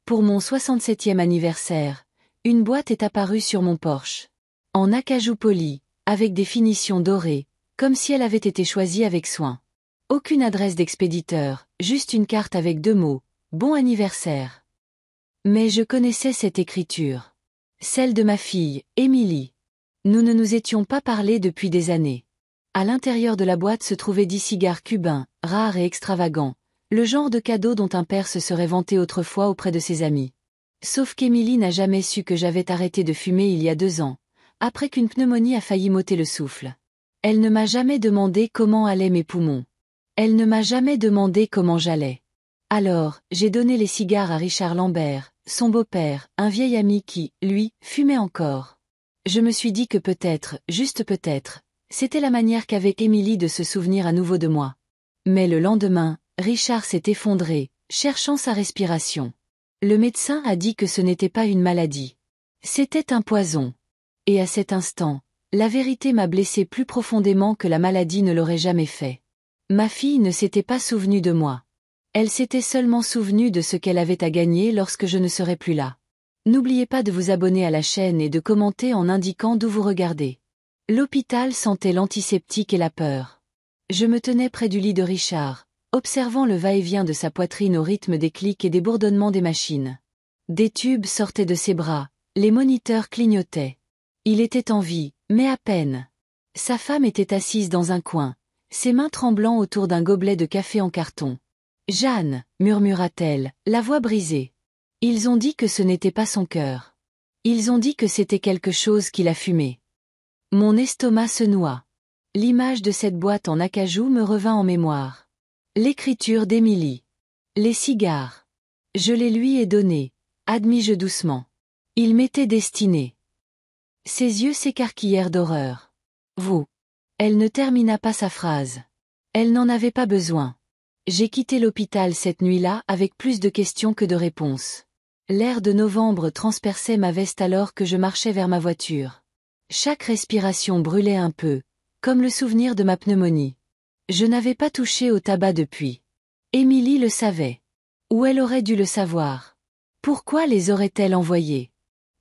Pour mon 67e anniversaire, une boîte est apparue sur mon porche. En acajou poli, avec des finitions dorées, comme si elle avait été choisie avec soin. Aucune adresse d'expéditeur, juste une carte avec 2 mots, bon anniversaire. Mais je connaissais cette écriture. Celle de ma fille, Émilie. Nous ne nous étions pas parlé depuis des années. À l'intérieur de la boîte se trouvaient 10 cigares cubains, rares et extravagants, le genre de cadeau dont un père se serait vanté autrefois auprès de ses amis. Sauf qu'Émilie n'a jamais su que j'avais arrêté de fumer il y a 2 ans, après qu'une pneumonie a failli m'ôter le souffle. Elle ne m'a jamais demandé comment allaient mes poumons. Elle ne m'a jamais demandé comment j'allais. Alors, j'ai donné les cigares à Richard Lambert, son beau-père, un vieil ami qui, lui, fumait encore. Je me suis dit que peut-être, juste peut-être, c'était la manière qu'avait Émilie de se souvenir à nouveau de moi. Mais le lendemain, Richard s'est effondré, cherchant sa respiration. Le médecin a dit que ce n'était pas une maladie. C'était un poison. Et à cet instant, la vérité m'a blessé plus profondément que la maladie ne l'aurait jamais fait. Ma fille ne s'était pas souvenue de moi. Elle s'était seulement souvenue de ce qu'elle avait à gagner lorsque je ne serai plus là. N'oubliez pas de vous abonner à la chaîne et de commenter en indiquant d'où vous regardez. L'hôpital sentait l'antiseptique et la peur. Je me tenais près du lit de Richard, observant le va-et-vient de sa poitrine au rythme des clics et des bourdonnements des machines. Des tubes sortaient de ses bras, les moniteurs clignotaient. Il était en vie, mais à peine. Sa femme était assise dans un coin, ses mains tremblant autour d'un gobelet de café en carton. « Jeanne » murmura-t-elle, la voix brisée. Ils ont dit que ce n'était pas son cœur. Ils ont dit que c'était quelque chose qui l'a fumé. Mon estomac se noua. L'image de cette boîte en acajou me revint en mémoire. L'écriture d'Émilie. Les cigares. Je les lui ai donnés, admis-je doucement. Ils m'étaient destinés. Ses yeux s'écarquillèrent d'horreur. Vous. Elle ne termina pas sa phrase. Elle n'en avait pas besoin. J'ai quitté l'hôpital cette nuit-là avec plus de questions que de réponses. L'air de novembre transperçait ma veste alors que je marchais vers ma voiture. Chaque respiration brûlait un peu, comme le souvenir de ma pneumonie. Je n'avais pas touché au tabac depuis. Émilie le savait. Ou elle aurait dû le savoir. Pourquoi les aurait-elle envoyés?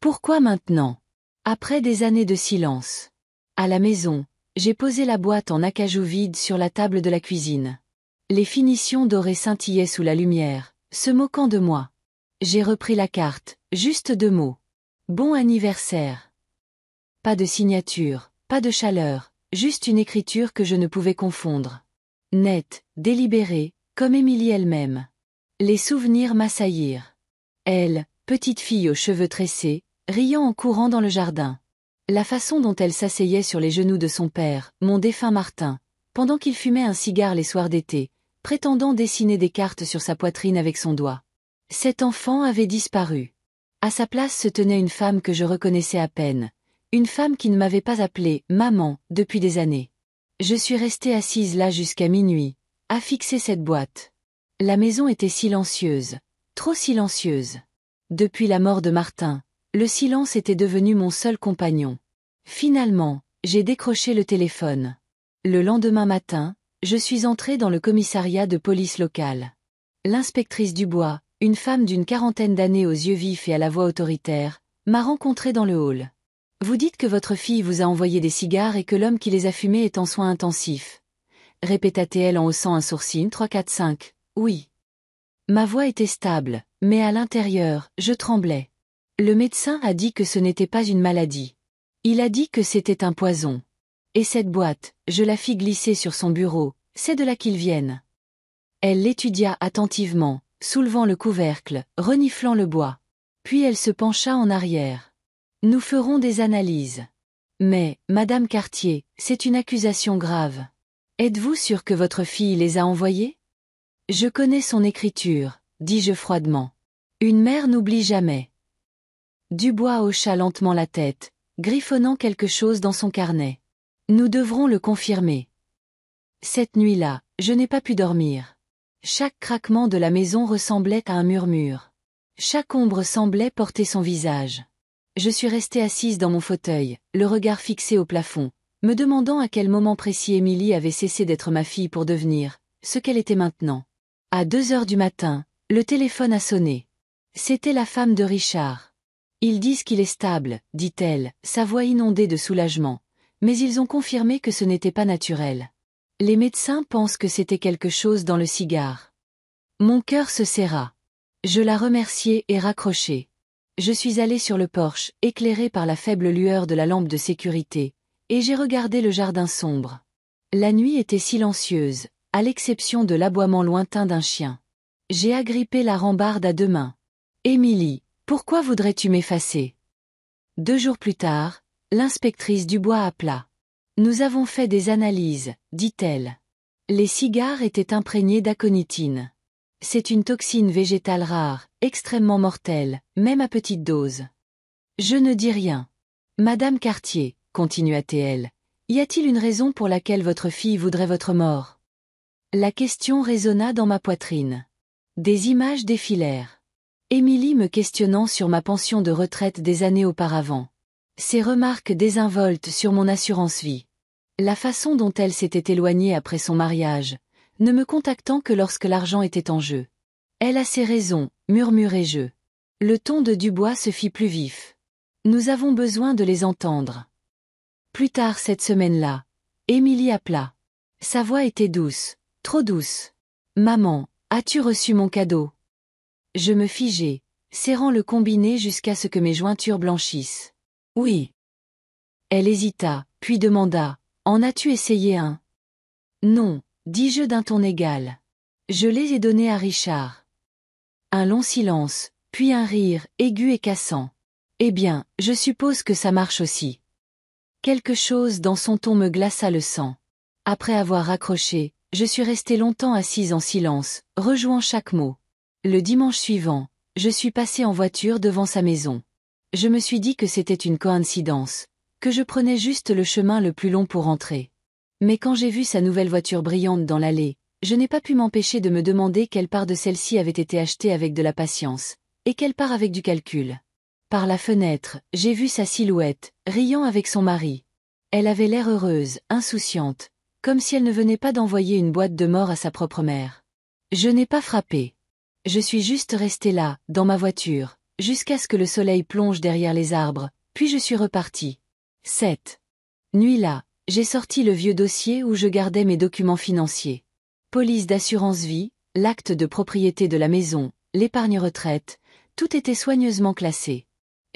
Pourquoi maintenant? Après des années de silence. À la maison, j'ai posé la boîte en acajou vide sur la table de la cuisine. Les finitions dorées scintillaient sous la lumière, se moquant de moi. J'ai repris la carte, juste 2 mots. Bon anniversaire. Pas de signature, pas de chaleur, juste une écriture que je ne pouvais confondre. Nette, délibérée, comme Émilie elle-même. Les souvenirs m'assaillirent. Elle, petite fille aux cheveux tressés, riant en courant dans le jardin. La façon dont elle s'asseyait sur les genoux de son père, mon défunt Martin, pendant qu'il fumait un cigare les soirs d'été, prétendant dessiner des cartes sur sa poitrine avec son doigt. Cet enfant avait disparu. À sa place se tenait une femme que je reconnaissais à peine, une femme qui ne m'avait pas appelée « maman » depuis des années. Je suis restée assise là jusqu'à minuit, à fixer cette boîte. La maison était silencieuse, trop silencieuse. Depuis la mort de Martin, le silence était devenu mon seul compagnon. Finalement, j'ai décroché le téléphone. Le lendemain matin, je suis entrée dans le commissariat de police locale. L'inspectrice Dubois, une femme d'une 40aine d'années aux yeux vifs et à la voix autoritaire, m'a rencontrée dans le hall. Vous dites que votre fille vous a envoyé des cigares et que l'homme qui les a fumés est en soins intensifs. Répéta-t-elle en haussant un sourcil. 3, 4, 5. Oui. Ma voix était stable, mais à l'intérieur, je tremblais. Le médecin a dit que ce n'était pas une maladie. Il a dit que c'était un poison. Et cette boîte, je la fis glisser sur son bureau, c'est de là qu'ils viennent. Elle l'étudia attentivement, soulevant le couvercle, reniflant le bois. Puis elle se pencha en arrière. Nous ferons des analyses. Mais, Madame Cartier, c'est une accusation grave. Êtes-vous sûre que votre fille les a envoyés? Je connais son écriture, dis-je froidement. Une mère n'oublie jamais. Dubois hocha lentement la tête, griffonnant quelque chose dans son carnet. Nous devrons le confirmer. Cette nuit-là, je n'ai pas pu dormir. Chaque craquement de la maison ressemblait à un murmure. Chaque ombre semblait porter son visage. Je suis restée assise dans mon fauteuil, le regard fixé au plafond, me demandant à quel moment précis Émilie avait cessé d'être ma fille pour devenir ce qu'elle était maintenant. À 2 heures du matin, le téléphone a sonné. C'était la femme de Richard. Ils disent qu'il est stable, dit-elle, sa voix inondée de soulagement, mais ils ont confirmé que ce n'était pas naturel. Les médecins pensent que c'était quelque chose dans le cigare. Mon cœur se serra. Je la remerciai et raccrochai. Je suis allé sur le porche, éclairé par la faible lueur de la lampe de sécurité, et j'ai regardé le jardin sombre. La nuit était silencieuse, à l'exception de l'aboiement lointain d'un chien. J'ai agrippé la rambarde à deux mains. « Émilie, pourquoi voudrais-tu m'effacer » 2 jours plus tard, l'inspectrice Dubois appela. « Nous avons fait des analyses, dit-elle. Les cigares étaient imprégnés d'aconitine. C'est une toxine végétale rare, extrêmement mortelle, même à petite dose. » Je ne dis rien. « Madame Cartier, continua-t-elle, y a-t-il une raison pour laquelle votre fille voudrait votre mort ?» La question résonna dans ma poitrine. Des images défilèrent. Émilie me questionnant sur ma pension de retraite des années auparavant. Ses remarques désinvoltes sur mon assurance vie. La façon dont elle s'était éloignée après son mariage, ne me contactant que lorsque l'argent était en jeu. « Elle a ses raisons, murmurai-je. Le ton de Dubois se fit plus vif. Nous avons besoin de les entendre. Plus tard cette semaine-là, Émilie appela. Sa voix était douce, trop douce. « Maman, as-tu reçu mon cadeau ?» Je me figeai, serrant le combiné jusqu'à ce que mes jointures blanchissent. « Oui. » Elle hésita, puis demanda. « En as-tu essayé un ?» « Non, dis-je d'un ton égal. Je les ai donnés à Richard. » Un long silence, puis un rire, aigu et cassant. « Eh bien, je suppose que ça marche aussi. » Quelque chose dans son ton me glaça le sang. Après avoir raccroché, je suis restée longtemps assise en silence, rejouant chaque mot. Le dimanche suivant, je suis passée en voiture devant sa maison. Je me suis dit que c'était une coïncidence, que je prenais juste le chemin le plus long pour rentrer. Mais quand j'ai vu sa nouvelle voiture brillante dans l'allée, je n'ai pas pu m'empêcher de me demander quelle part de celle-ci avait été achetée avec de la patience, et quelle part avec du calcul. Par la fenêtre, j'ai vu sa silhouette, riant avec son mari. Elle avait l'air heureuse, insouciante, comme si elle ne venait pas d'envoyer une boîte de mort à sa propre mère. Je n'ai pas frappé. Je suis juste restée là, dans ma voiture, jusqu'à ce que le soleil plonge derrière les arbres, puis je suis repartie. Cette nuit-là, j'ai sorti le vieux dossier où je gardais mes documents financiers. Police d'assurance vie, l'acte de propriété de la maison, l'épargne retraite, tout était soigneusement classé.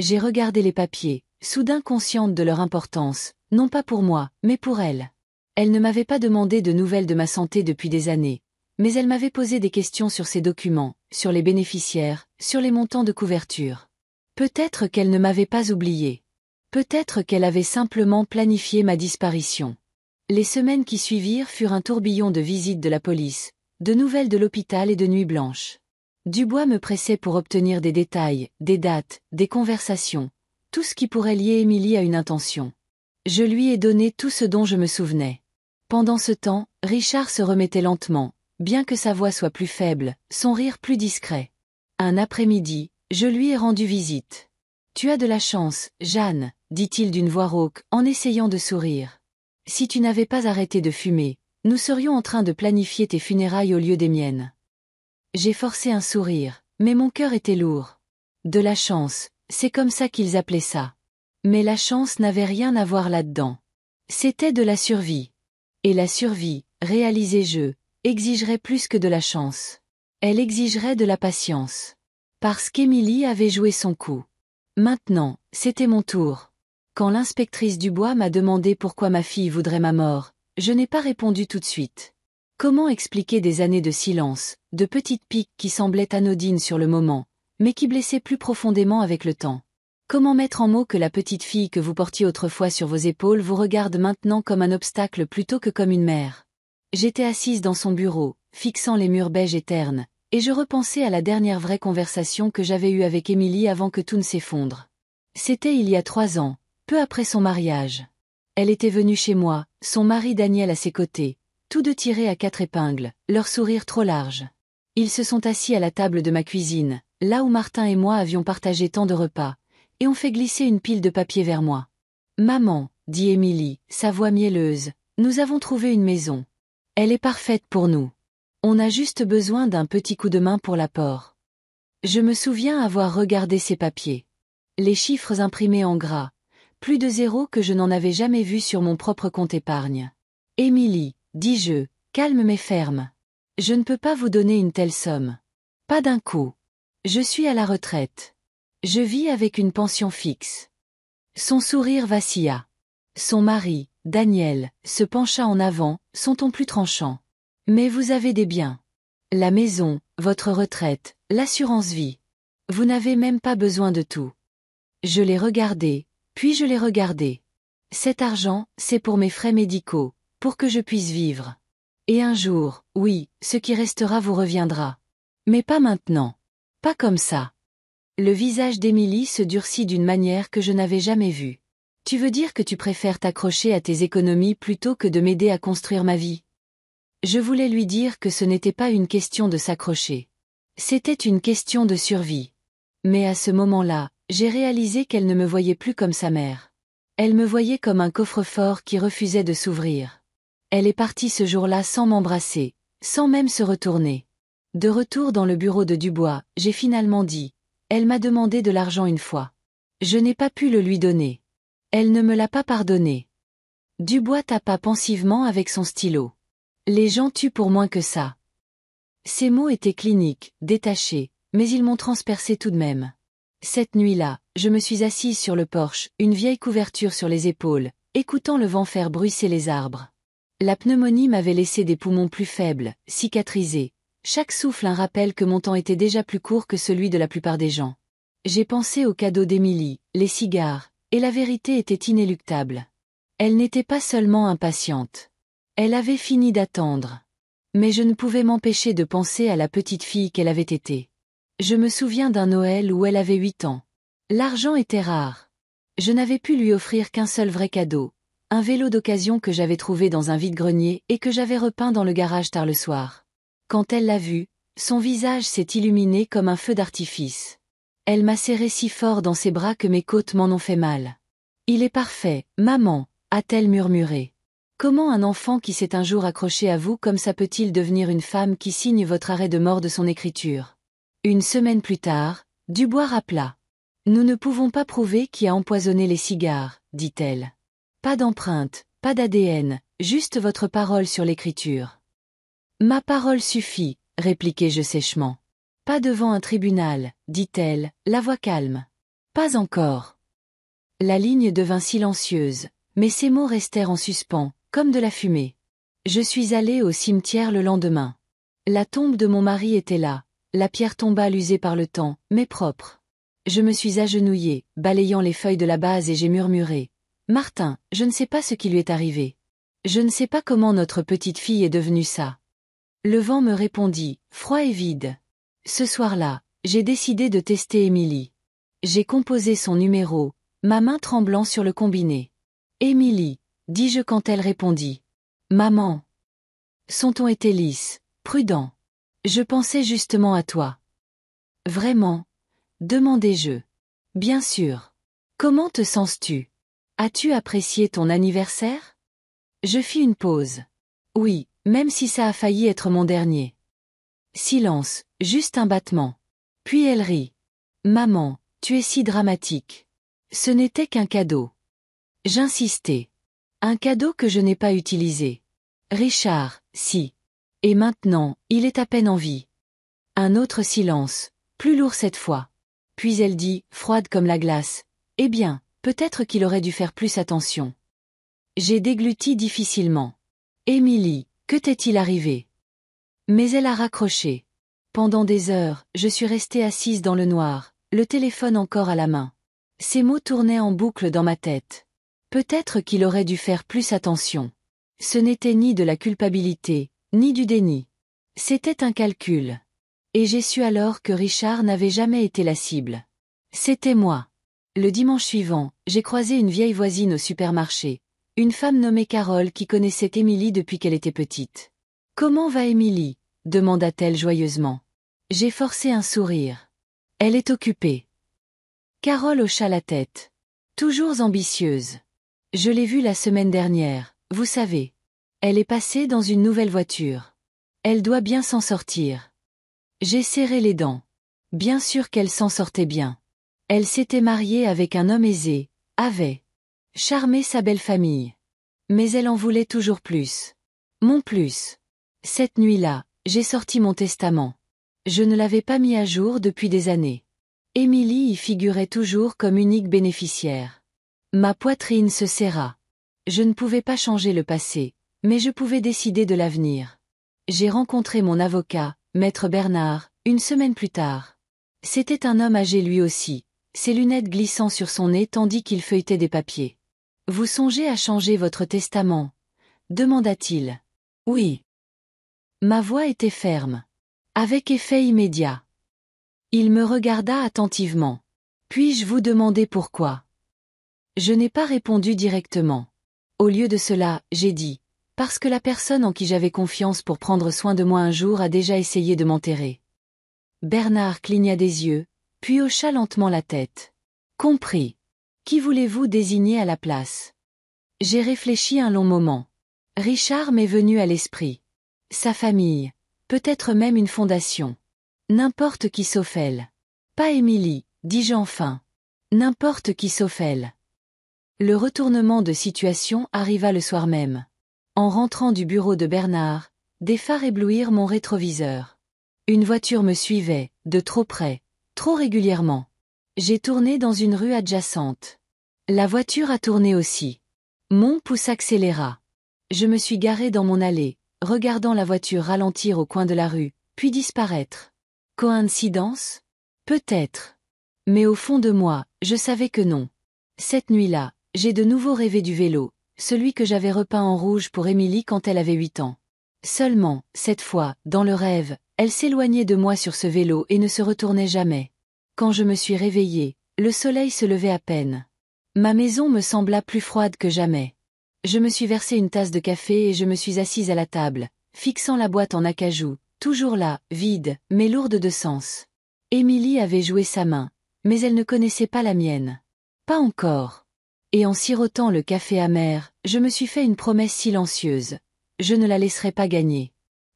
J'ai regardé les papiers, soudain consciente de leur importance, non pas pour moi, mais pour elle. Elle ne m'avait pas demandé de nouvelles de ma santé depuis des années, mais elle m'avait posé des questions sur ces documents, sur les bénéficiaires, sur les montants de couverture. Peut-être qu'elle ne m'avait pas oublié. Peut-être qu'elle avait simplement planifié ma disparition. Les semaines qui suivirent furent un tourbillon de visites de la police, de nouvelles de l'hôpital et de nuits blanches. Dubois me pressait pour obtenir des détails, des dates, des conversations, tout ce qui pourrait lier Émilie à une intention. Je lui ai donné tout ce dont je me souvenais. Pendant ce temps, Richard se remettait lentement, bien que sa voix soit plus faible, son rire plus discret. Un après-midi, je lui ai rendu visite. « Tu as de la chance, Jeanne, » dit-il d'une voix rauque, en essayant de sourire. « Si tu n'avais pas arrêté de fumer, nous serions en train de planifier tes funérailles au lieu des miennes. » J'ai forcé un sourire, mais mon cœur était lourd. De la chance, c'est comme ça qu'ils appelaient ça. Mais la chance n'avait rien à voir là-dedans. C'était de la survie. Et la survie, réalisai-je, exigerait plus que de la chance. Elle exigerait de la patience. Parce qu'Émilie avait joué son coup. Maintenant, c'était mon tour. Quand l'inspectrice Dubois m'a demandé pourquoi ma fille voudrait ma mort, je n'ai pas répondu tout de suite. Comment expliquer des années de silence, de petites piques qui semblaient anodines sur le moment, mais qui blessaient plus profondément avec le temps? Comment mettre en mots que la petite fille que vous portiez autrefois sur vos épaules vous regarde maintenant comme un obstacle plutôt que comme une mère? J'étais assise dans son bureau, fixant les murs beige et ternes, et je repensais à la dernière vraie conversation que j'avais eue avec Émilie avant que tout ne s'effondre. C'était il y a 3 ans, peu après son mariage. Elle était venue chez moi, son mari Daniel à ses côtés, tous deux tirés à 4 épingles, leur sourire trop large. Ils se sont assis à la table de ma cuisine, là où Martin et moi avions partagé tant de repas, et ont fait glisser une pile de papier vers moi. « Maman, » dit Émilie, sa voix mielleuse, « nous avons trouvé une maison. Elle est parfaite pour nous. On a juste besoin d'un petit coup de main pour l'apport. » Je me souviens avoir regardé ces papiers. Les chiffres imprimés en gras. Plus de zéros que je n'en avais jamais vu sur mon propre compte épargne. Émilie, dis-je, calme mais ferme. Je ne peux pas vous donner une telle somme. Pas d'un coup. Je suis à la retraite. Je vis avec une pension fixe. Son sourire vacilla. Son mari, Daniel, se pencha en avant, son ton plus tranchant. Mais vous avez des biens. La maison, votre retraite, l'assurance vie. Vous n'avez même pas besoin de tout. Je l'ai regardé, puis je l'ai regardé. Cet argent, c'est pour mes frais médicaux, pour que je puisse vivre. Et un jour, oui, ce qui restera vous reviendra. Mais pas maintenant. Pas comme ça. Le visage d'Émilie se durcit d'une manière que je n'avais jamais vue. Tu veux dire que tu préfères t'accrocher à tes économies plutôt que de m'aider à construire ma vie? Je voulais lui dire que ce n'était pas une question de s'accrocher. C'était une question de survie. Mais à ce moment-là, j'ai réalisé qu'elle ne me voyait plus comme sa mère. Elle me voyait comme un coffre-fort qui refusait de s'ouvrir. Elle est partie ce jour-là sans m'embrasser, sans même se retourner. De retour dans le bureau de Dubois, j'ai finalement dit. Elle m'a demandé de l'argent une fois. Je n'ai pas pu le lui donner. Elle ne me l'a pas pardonné. Dubois tapa pensivement avec son stylo. Les gens tuent pour moins que ça. Ces mots étaient cliniques, détachés, mais ils m'ont transpercé tout de même. Cette nuit-là, je me suis assise sur le porche, une vieille couverture sur les épaules, écoutant le vent faire bruisser les arbres. La pneumonie m'avait laissé des poumons plus faibles, cicatrisés. Chaque souffle un rappel que mon temps était déjà plus court que celui de la plupart des gens. J'ai pensé au cadeau d'Émilie, les cigares, et la vérité était inéluctable. Elle n'était pas seulement impatiente. Elle avait fini d'attendre. Mais je ne pouvais m'empêcher de penser à la petite fille qu'elle avait été. Je me souviens d'un Noël où elle avait 8 ans. L'argent était rare. Je n'avais pu lui offrir qu'un seul vrai cadeau, un vélo d'occasion que j'avais trouvé dans un vide-grenier et que j'avais repeint dans le garage tard le soir. Quand elle l'a vu, son visage s'est illuminé comme un feu d'artifice. Elle m'a serré si fort dans ses bras que mes côtes m'en ont fait mal. « Il est parfait, maman », a-t-elle murmuré. Comment un enfant qui s'est un jour accroché à vous comme ça peut-il devenir une femme qui signe votre arrêt de mort de son écriture? Une semaine plus tard, Dubois rappela. « Nous ne pouvons pas prouver qui a empoisonné les cigares, dit-elle. Pas d'empreinte, pas d'ADN, juste votre parole sur l'écriture. » Ma parole suffit, répliquai-je sèchement. Pas devant un tribunal, dit-elle, la voix calme. Pas encore. La ligne devint silencieuse, mais ces mots restèrent en suspens, comme de la fumée. Je suis allée au cimetière le lendemain. La tombe de mon mari était là, la pierre tombale usée par le temps, mais propre. Je me suis agenouillée, balayant les feuilles de la base et j'ai murmuré. « Martin, je ne sais pas ce qui lui est arrivé. Je ne sais pas comment notre petite fille est devenue ça. » Le vent me répondit, froid et vide. Ce soir-là, j'ai décidé de tester Émilie. J'ai composé son numéro, ma main tremblant sur le combiné. « Émilie », dis-je quand elle répondit. « Maman. » Son ton était lisse, prudent. Je pensais justement à toi. « Vraiment ?» demandai-je. « Bien sûr. Comment te sens-tu? As-tu apprécié ton anniversaire? » Je fis une pause. « Oui. Même si ça a failli être mon dernier. » Silence, juste un battement. Puis elle rit. « Maman, tu es si dramatique. Ce n'était qu'un cadeau. » J'insistai. « Un cadeau que je n'ai pas utilisé. Richard, si. Et maintenant, il est à peine en vie. » Un autre silence, plus lourd cette fois. Puis elle dit, froide comme la glace. « Eh bien, peut-être qu'il aurait dû faire plus attention. » J'ai dégluti difficilement. « Émilie. Que t'est-il arrivé? » Mais elle a raccroché. Pendant des heures, je suis restée assise dans le noir, le téléphone encore à la main. Ces mots tournaient en boucle dans ma tête. Peut-être qu'il aurait dû faire plus attention. Ce n'était ni de la culpabilité, ni du déni. C'était un calcul. Et j'ai su alors que Richard n'avait jamais été la cible. C'était moi. Le dimanche suivant, j'ai croisé une vieille voisine au supermarché. Une femme nommée Carole qui connaissait Émilie depuis qu'elle était petite. « Comment va Émilie » demanda-t-elle joyeusement. J'ai forcé un sourire. « Elle est occupée. » Carole hocha la tête. « Toujours ambitieuse. Je l'ai vue la semaine dernière, vous savez. Elle est passée dans une nouvelle voiture. Elle doit bien s'en sortir. » J'ai serré les dents. Bien sûr qu'elle s'en sortait bien. Elle s'était mariée avec un homme aisé, avait charmé sa belle famille. Mais elle en voulait toujours plus. Mon plus. Cette nuit-là, j'ai sorti mon testament. Je ne l'avais pas mis à jour depuis des années. Émilie y figurait toujours comme unique bénéficiaire. Ma poitrine se serra. Je ne pouvais pas changer le passé, mais je pouvais décider de l'avenir. J'ai rencontré mon avocat, Maître Bernard, une semaine plus tard. C'était un homme âgé lui aussi, ses lunettes glissant sur son nez tandis qu'il feuilletait des papiers. « Vous songez à changer votre testament ?» demanda-t-il. « Oui. » Ma voix était ferme. Avec effet immédiat. Il me regarda attentivement. « Puis-je vous demander pourquoi ?» Je n'ai pas répondu directement. Au lieu de cela, j'ai dit « Parce que la personne en qui j'avais confiance pour prendre soin de moi un jour a déjà essayé de m'enterrer. » Bernard cligna des yeux, puis hocha lentement la tête. « Compris. Qui voulez-vous désigner à la place ?» J'ai réfléchi un long moment. Richard m'est venu à l'esprit. Sa famille. Peut-être même une fondation. N'importe qui sauf elle. Pas Émilie, dis-je enfin. N'importe qui sauf elle. Le retournement de situation arriva le soir même. En rentrant du bureau de Bernard, des phares éblouirent mon rétroviseur. Une voiture me suivait, de trop près, trop régulièrement. J'ai tourné dans une rue adjacente. La voiture a tourné aussi. Mon pouce accéléra. Je me suis garé dans mon allée, regardant la voiture ralentir au coin de la rue, puis disparaître. Coïncidence ? Peut-être. Mais au fond de moi, je savais que non. Cette nuit-là, j'ai de nouveau rêvé du vélo, celui que j'avais repeint en rouge pour Émilie quand elle avait 8 ans. Seulement, cette fois, dans le rêve, elle s'éloignait de moi sur ce vélo et ne se retournait jamais. Quand je me suis réveillée, le soleil se levait à peine. Ma maison me sembla plus froide que jamais. Je me suis versé une tasse de café et je me suis assise à la table, fixant la boîte en acajou, toujours là, vide, mais lourde de sens. Émilie avait joué sa main, mais elle ne connaissait pas la mienne. Pas encore. Et en sirotant le café amer, je me suis fait une promesse silencieuse. Je ne la laisserai pas gagner.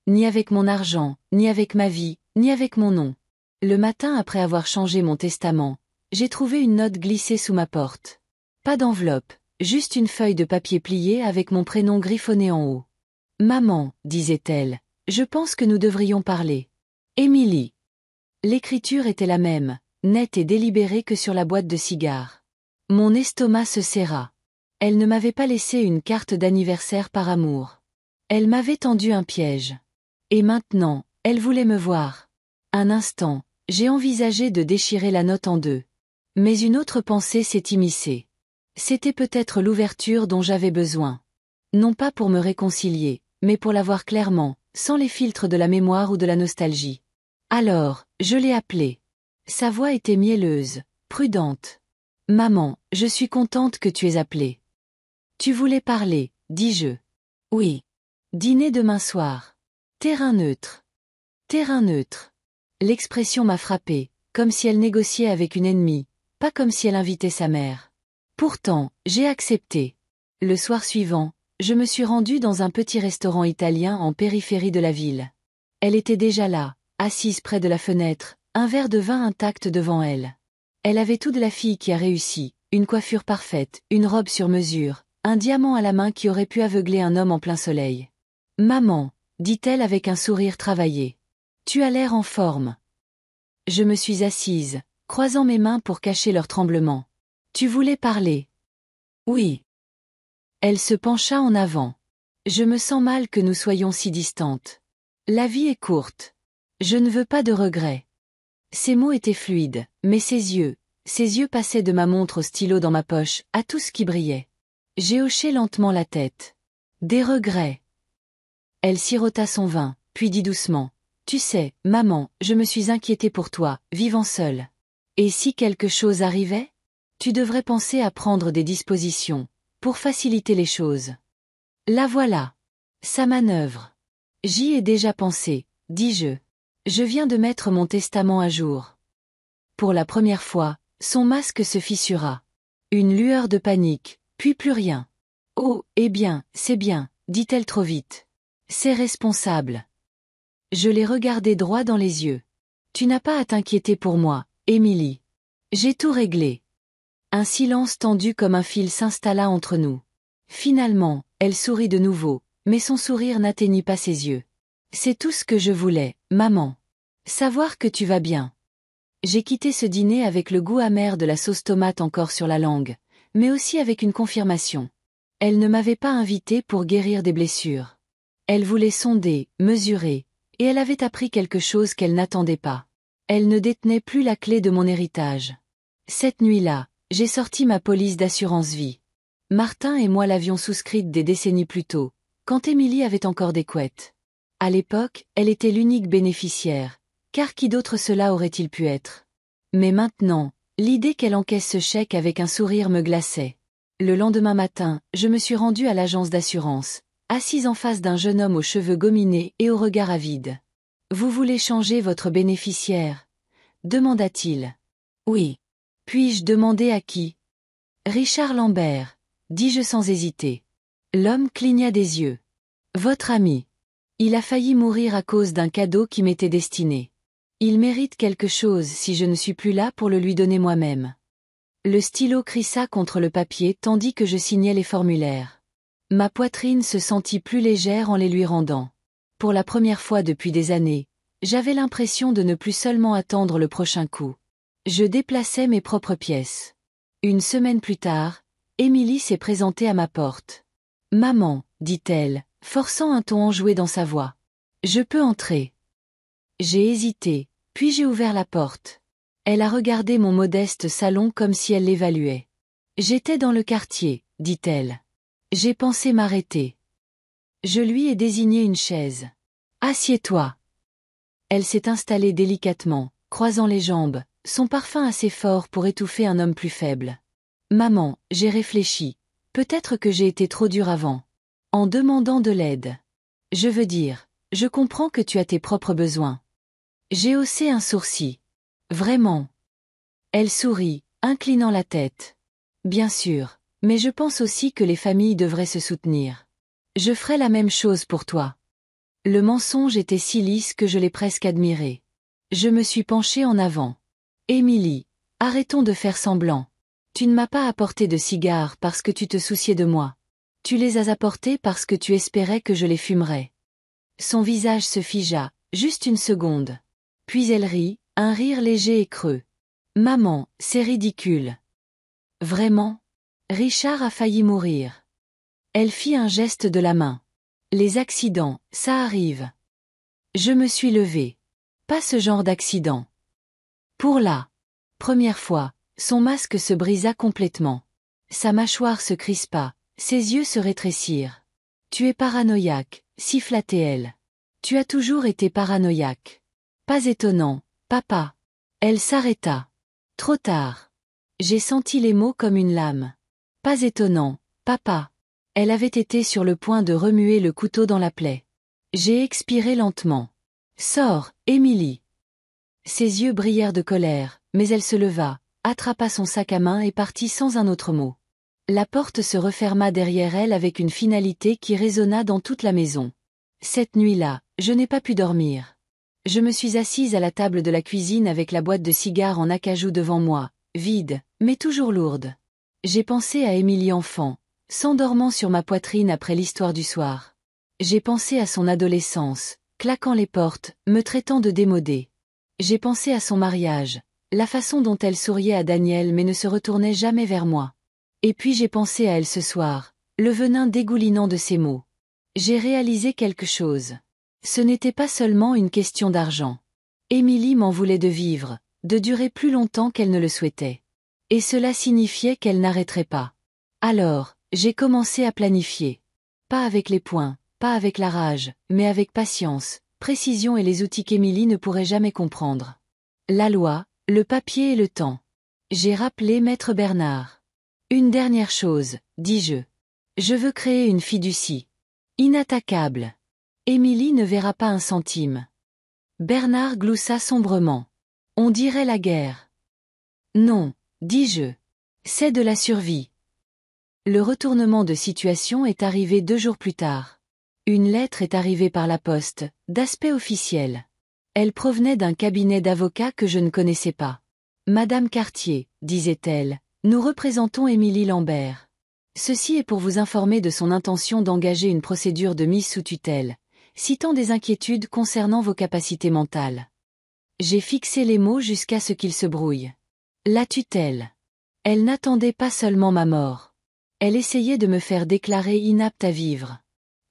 Ni avec mon argent, ni avec ma vie, ni avec mon nom. Le matin après avoir changé mon testament, j'ai trouvé une note glissée sous ma porte. Pas d'enveloppe, juste une feuille de papier pliée avec mon prénom griffonné en haut. « Maman, disait-elle, je pense que nous devrions parler. Émilie. » L'écriture était la même, nette et délibérée que sur la boîte de cigares. Mon estomac se serra. Elle ne m'avait pas laissé une carte d'anniversaire par amour. Elle m'avait tendu un piège. Et maintenant, elle voulait me voir. Un instant, j'ai envisagé de déchirer la note en deux. Mais une autre pensée s'est immiscée. C'était peut-être l'ouverture dont j'avais besoin. Non pas pour me réconcilier, mais pour la voir clairement, sans les filtres de la mémoire ou de la nostalgie. Alors, je l'ai appelée. Sa voix était mielleuse, prudente. « Maman, je suis contente que tu aies appelé. »« Tu voulais parler, dis-je. »« Oui. »« Dîner demain soir. »« Terrain neutre. »« Terrain neutre. » L'expression m'a frappée, comme si elle négociait avec une ennemie, pas comme si elle invitait sa mère. Pourtant, j'ai accepté. Le soir suivant, je me suis rendue dans un petit restaurant italien en périphérie de la ville. Elle était déjà là, assise près de la fenêtre, un verre de vin intact devant elle. Elle avait tout de la fille qui a réussi, une coiffure parfaite, une robe sur mesure, un diamant à la main qui aurait pu aveugler un homme en plein soleil. « Maman, » dit-elle avec un sourire travaillé. « Tu as l'air en forme. » Je me suis assise, croisant mes mains pour cacher leur tremblement. « Tu voulais parler ?»« Oui. » Elle se pencha en avant. « Je me sens mal que nous soyons si distantes. La vie est courte. Je ne veux pas de regrets. » Ces mots étaient fluides, mais ses yeux passaient de ma montre au stylo dans ma poche, à tout ce qui brillait. J'ai hoché lentement la tête. Des regrets. Elle sirota son vin, puis dit doucement. Tu sais, maman, je me suis inquiétée pour toi, vivant seule. Et si quelque chose arrivait ? Tu devrais penser à prendre des dispositions, pour faciliter les choses. La voilà. Sa manœuvre. J'y ai déjà pensé, dis-je. Je viens de mettre mon testament à jour. Pour la première fois, son masque se fissura. Une lueur de panique, puis plus rien. Oh, eh bien, c'est bien, dit-elle trop vite. C'est responsable. Je l'ai regardé droit dans les yeux. Tu n'as pas à t'inquiéter pour moi, Émilie. J'ai tout réglé. Un silence tendu comme un fil s'installa entre nous. Finalement, elle sourit de nouveau, mais son sourire n'atteignit pas ses yeux. C'est tout ce que je voulais, maman. Savoir que tu vas bien. J'ai quitté ce dîner avec le goût amer de la sauce tomate encore sur la langue, mais aussi avec une confirmation. Elle ne m'avait pas invitée pour guérir des blessures. Elle voulait sonder, mesurer, et elle avait appris quelque chose qu'elle n'attendait pas. Elle ne détenait plus la clé de mon héritage. Cette nuit-là, j'ai sorti ma police d'assurance vie. Martin et moi l'avions souscrite des décennies plus tôt, quand Émilie avait encore des couettes. À l'époque, elle était l'unique bénéficiaire, car qui d'autre cela aurait-il pu être? Mais maintenant, l'idée qu'elle encaisse ce chèque avec un sourire me glaçait. Le lendemain matin, je me suis rendue à l'agence d'assurance, assise en face d'un jeune homme aux cheveux gominés et au regard avide. « Vous voulez changer votre bénéficiaire ?» demanda-t-il. « Oui. Puis-je demander à qui ?»« Richard Lambert, » dis-je sans hésiter. L'homme cligna des yeux. « Votre ami. Il a failli mourir à cause d'un cadeau qui m'était destiné. Il mérite quelque chose si je ne suis plus là pour le lui donner moi-même. » Le stylo crissa contre le papier tandis que je signais les formulaires. Ma poitrine se sentit plus légère en les lui rendant. Pour la première fois depuis des années, j'avais l'impression de ne plus seulement attendre le prochain coup. Je déplaçais mes propres pièces. Une semaine plus tard, Émilie s'est présentée à ma porte. « Maman, » dit-elle, forçant un ton enjoué dans sa voix. « Je peux entrer. » J'ai hésité, puis j'ai ouvert la porte. Elle a regardé mon modeste salon comme si elle l'évaluait. « J'étais dans le quartier, » dit-elle. J'ai pensé m'arrêter. Je lui ai désigné une chaise. « Assieds-toi. » Elle s'est installée délicatement, croisant les jambes, son parfum assez fort pour étouffer un homme plus faible. « Maman, j'ai réfléchi. Peut-être que j'ai été trop dure avant. En demandant de l'aide. Je veux dire, je comprends que tu as tes propres besoins. » J'ai haussé un sourcil. « Vraiment ?» Elle sourit, inclinant la tête. « Bien sûr, mais je pense aussi que les familles devraient se soutenir. Je ferai la même chose pour toi. » Le mensonge était si lisse que je l'ai presque admiré. Je me suis penchée en avant. « Émilie, arrêtons de faire semblant. Tu ne m'as pas apporté de cigares parce que tu te souciais de moi. Tu les as apportés parce que tu espérais que je les fumerais. » Son visage se figea, juste une seconde. Puis elle rit, un rire léger et creux. « Maman, c'est ridicule. » « Vraiment ? Richard a failli mourir. » Elle fit un geste de la main. « Les accidents, ça arrive. » Je me suis levée. Pas ce genre d'accident. Pour la première fois, son masque se brisa complètement. Sa mâchoire se crispa, ses yeux se rétrécirent. « Tu es paranoïaque, » siffla-t-elle. « Tu as toujours été paranoïaque. » Pas étonnant, papa. Elle s'arrêta. Trop tard. J'ai senti les mots comme une lame. Pas étonnant, papa. Elle avait été sur le point de remuer le couteau dans la plaie. J'ai expiré lentement. Sors, Émilie. Ses yeux brillèrent de colère, mais elle se leva, attrapa son sac à main et partit sans un autre mot. La porte se referma derrière elle avec une finalité qui résonna dans toute la maison. Cette nuit-là, je n'ai pas pu dormir. Je me suis assise à la table de la cuisine avec la boîte de cigares en acajou devant moi, vide, mais toujours lourde. J'ai pensé à Émilie enfant, s'endormant sur ma poitrine après l'histoire du soir. J'ai pensé à son adolescence, claquant les portes, me traitant de démodée. J'ai pensé à son mariage, la façon dont elle souriait à Daniel mais ne se retournait jamais vers moi. Et puis j'ai pensé à elle ce soir, le venin dégoulinant de ses mots. J'ai réalisé quelque chose. Ce n'était pas seulement une question d'argent. Émilie m'en voulait de vivre, de durer plus longtemps qu'elle ne le souhaitait. Et cela signifiait qu'elle n'arrêterait pas. Alors, j'ai commencé à planifier. Pas avec les poings, pas avec la rage, mais avec patience, précision et les outils qu'Émilie ne pourrait jamais comprendre. La loi, le papier et le temps. J'ai rappelé Maître Bernard. Une dernière chose, dis-je. Je veux créer une fiducie. Inattaquable. Émilie ne verra pas un centime. Bernard gloussa sombrement. On dirait la guerre. Non, dis-je. C'est de la survie. Le retournement de situation est arrivé 2 jours plus tard. Une lettre est arrivée par la poste, d'aspect officiel. Elle provenait d'un cabinet d'avocats que je ne connaissais pas. Madame Cartier, disait-elle, nous représentons Émilie Lambert. Ceci est pour vous informer de son intention d'engager une procédure de mise sous tutelle, citant des inquiétudes concernant vos capacités mentales. J'ai fixé les mots jusqu'à ce qu'ils se brouillent. La tutelle. Elle n'attendait pas seulement ma mort. Elle essayait de me faire déclarer inapte à vivre.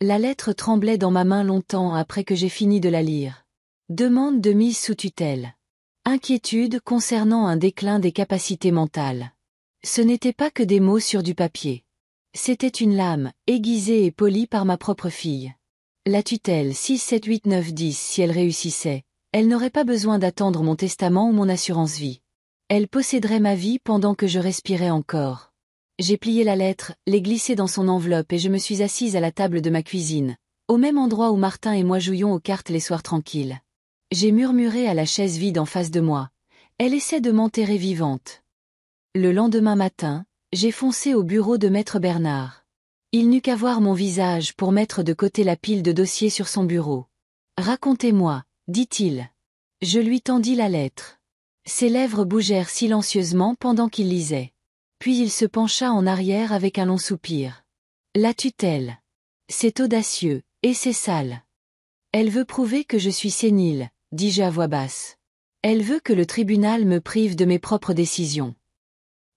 La lettre tremblait dans ma main longtemps après que j'ai fini de la lire. Demande de mise sous tutelle. Inquiétude concernant un déclin des capacités mentales. Ce n'était pas que des mots sur du papier. C'était une lame, aiguisée et polie par ma propre fille. La tutelle 6, 7, 8, 9, 10 si elle réussissait, elle n'aurait pas besoin d'attendre mon testament ou mon assurance vie. Elle posséderait ma vie pendant que je respirais encore. J'ai plié la lettre, l'ai glissée dans son enveloppe et je me suis assise à la table de ma cuisine, au même endroit où Martin et moi jouions aux cartes les soirs tranquilles. J'ai murmuré à la chaise vide en face de moi. Elle essaie de m'enterrer vivante. Le lendemain matin, j'ai foncé au bureau de Maître Bernard. Il n'eut qu'à voir mon visage pour mettre de côté la pile de dossiers sur son bureau. Racontez-moi, dit-il. Je lui tendis la lettre. Ses lèvres bougèrent silencieusement pendant qu'il lisait. Puis il se pencha en arrière avec un long soupir. La tutelle. C'est audacieux, et c'est sale. Elle veut prouver que je suis sénile, dis-je à voix basse. Elle veut que le tribunal me prive de mes propres décisions.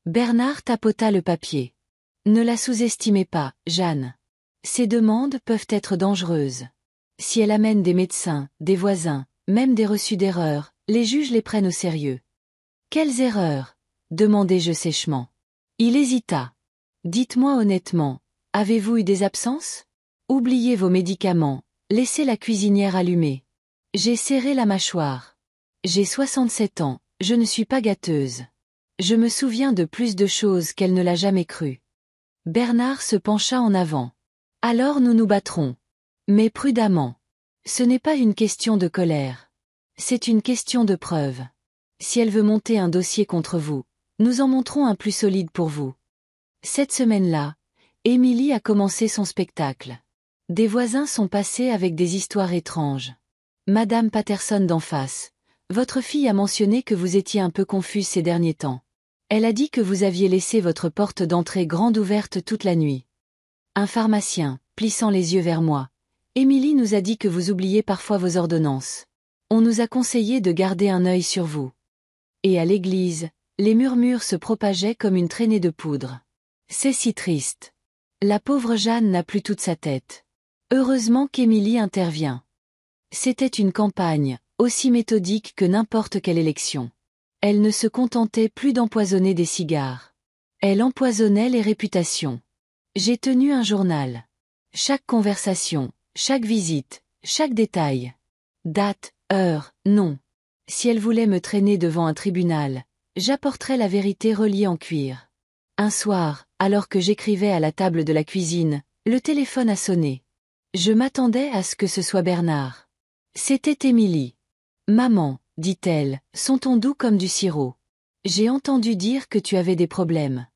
Bernard tapota le papier. Ne la sous-estimez pas, Jeanne. Ces demandes peuvent être dangereuses. Si elle amène des médecins, des voisins, même des reçus d'erreurs, les juges les prennent au sérieux. Quelles erreurs? Demandai-je sèchement. Il hésita. Dites-moi honnêtement, avez-vous eu des absences? Oubliez vos médicaments, laissez la cuisinière allumée. J'ai serré la mâchoire. J'ai 67 ans, je ne suis pas gâteuse. Je me souviens de plus de choses qu'elle ne l'a jamais cru. Bernard se pencha en avant. Alors nous nous battrons. Mais prudemment. Ce n'est pas une question de colère. C'est une question de preuve. Si elle veut monter un dossier contre vous, nous en montrons un plus solide pour vous. Cette semaine-là, Émilie a commencé son spectacle. Des voisins sont passés avec des histoires étranges. Madame Patterson d'en face, votre fille a mentionné que vous étiez un peu confuse ces derniers temps. Elle a dit que vous aviez laissé votre porte d'entrée grande ouverte toute la nuit. Un pharmacien, plissant les yeux vers moi. Émilie nous a dit que vous oubliez parfois vos ordonnances. On nous a conseillé de garder un œil sur vous. Et à l'église, les murmures se propageaient comme une traînée de poudre. C'est si triste. La pauvre Jeanne n'a plus toute sa tête. Heureusement qu'Émilie intervient. C'était une campagne, aussi méthodique que n'importe quelle élection. Elle ne se contentait plus d'empoisonner des cigares. Elle empoisonnait les réputations. J'ai tenu un journal. Chaque conversation, chaque visite, chaque détail. Date, heure, nom. Si elle voulait me traîner devant un tribunal, j'apporterais la vérité reliée en cuir. Un soir, alors que j'écrivais à la table de la cuisine, le téléphone a sonné. Je m'attendais à ce que ce soit Bernard. C'était Émilie. Maman, dit-elle, son ton doux comme du sirop. J'ai entendu dire que tu avais des problèmes.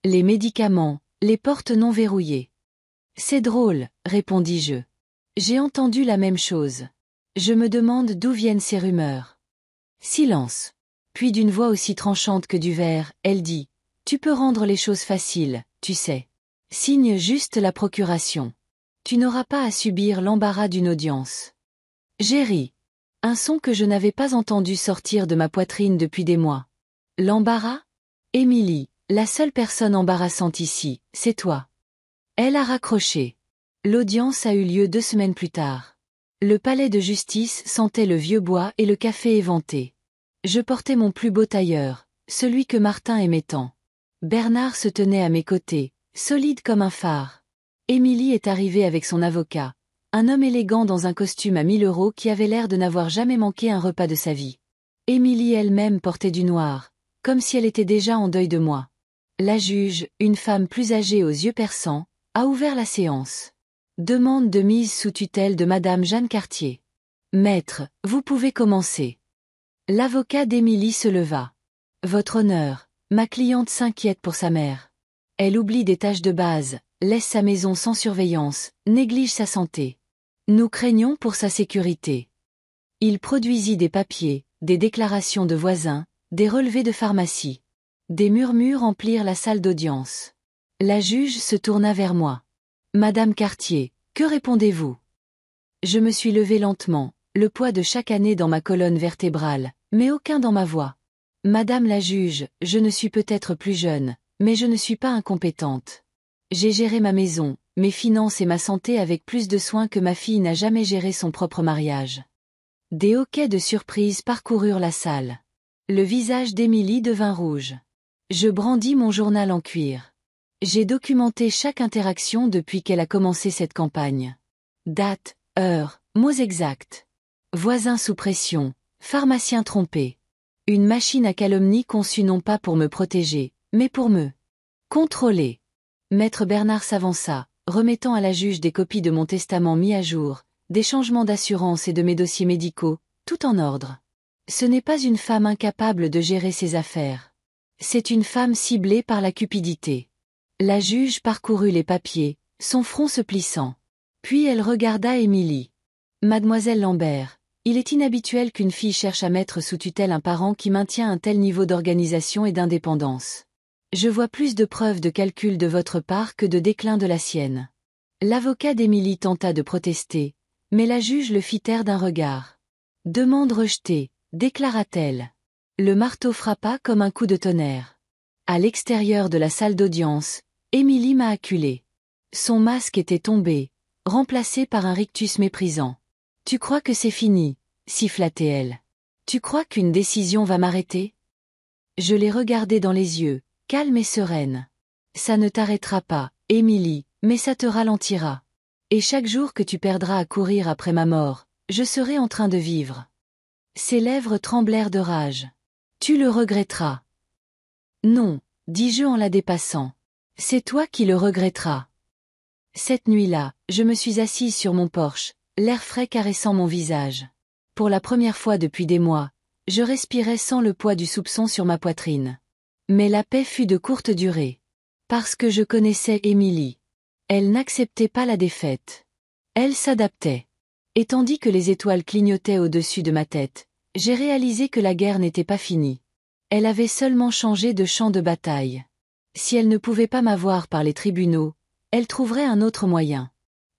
Les médicaments, les portes non verrouillées. C'est drôle, répondis-je. J'ai entendu la même chose. Je me demande d'où viennent ces rumeurs. Silence. Puis d'une voix aussi tranchante que du verre, elle dit, « Tu peux rendre les choses faciles, tu sais. Signe juste la procuration. Tu n'auras pas à subir l'embarras d'une audience. » J'ai ri. Un son que je n'avais pas entendu sortir de ma poitrine depuis des mois. L'embarras? Émilie, la seule personne embarrassante ici, c'est toi. Elle a raccroché. L'audience a eu lieu 2 semaines plus tard. Le palais de justice sentait le vieux bois et le café éventé. Je portais mon plus beau tailleur, celui que Martin aimait tant. Bernard se tenait à mes côtés, solide comme un phare. Émilie est arrivée avec son avocat, un homme élégant dans un costume à 1000 € qui avait l'air de n'avoir jamais manqué un repas de sa vie. Émilie elle-même portait du noir, comme si elle était déjà en deuil de moi. La juge, une femme plus âgée aux yeux perçants, a ouvert la séance. Demande de mise sous tutelle de Madame Jeanne Cartier. Maître, vous pouvez commencer. L'avocat d'Émilie se leva. Votre honneur, ma cliente s'inquiète pour sa mère. Elle oublie des tâches de base, laisse sa maison sans surveillance, néglige sa santé. Nous craignons pour sa sécurité. Il produisit des papiers, des déclarations de voisins, des relevés de pharmacie. Des murmures emplirent la salle d'audience. La juge se tourna vers moi. Madame Cartier, que répondez-vous? Je me suis levée lentement, le poids de chaque année dans ma colonne vertébrale, mais aucun dans ma voix. Madame la juge, je ne suis peut-être plus jeune, mais je ne suis pas incompétente. J'ai géré ma maison, mes finances et ma santé avec plus de soin que ma fille n'a jamais géré son propre mariage. Des hoquets de surprise parcoururent la salle. Le visage d'Émilie devint rouge. Je brandis mon journal en cuir. J'ai documenté chaque interaction depuis qu'elle a commencé cette campagne. Date, heure, mots exacts. Voisin sous pression, pharmacien trompé. Une machine à calomnie conçue non pas pour me protéger, mais pour me contrôler. Maître Bernard s'avança, remettant à la juge des copies de mon testament mis à jour, des changements d'assurance et de mes dossiers médicaux, tout en ordre. Ce n'est pas une femme incapable de gérer ses affaires. C'est une femme ciblée par la cupidité. La juge parcourut les papiers, son front se plissant. Puis elle regarda Émilie. Mademoiselle Lambert, il est inhabituel qu'une fille cherche à mettre sous tutelle un parent qui maintient un tel niveau d'organisation et d'indépendance. Je vois plus de preuves de calcul de votre part que de déclin de la sienne. L'avocat d'Émilie tenta de protester, mais la juge le fit taire d'un regard. Demande rejetée, déclara-t-elle. Le marteau frappa comme un coup de tonnerre. À l'extérieur de la salle d'audience, Émilie m'a acculé. Son masque était tombé, remplacé par un rictus méprisant. Tu crois que c'est fini, siffla-t-elle. Tu crois qu'une décision va m'arrêter? Je l'ai regardée dans les yeux, calme et sereine. Ça ne t'arrêtera pas, Émilie, mais ça te ralentira. Et chaque jour que tu perdras à courir après ma mort, je serai en train de vivre. Ses lèvres tremblèrent de rage. Tu le regretteras. Non, dis-je en la dépassant. C'est toi qui le regretteras. Cette nuit-là, je me suis assise sur mon porche, l'air frais caressant mon visage. Pour la première fois depuis des mois, je respirais sans le poids du soupçon sur ma poitrine. Mais la paix fut de courte durée. Parce que je connaissais Émilie. Elle n'acceptait pas la défaite. Elle s'adaptait. Et tandis que les étoiles clignotaient au-dessus de ma tête, j'ai réalisé que la guerre n'était pas finie. Elle avait seulement changé de champ de bataille. Si elle ne pouvait pas m'avoir par les tribunaux, elle trouverait un autre moyen.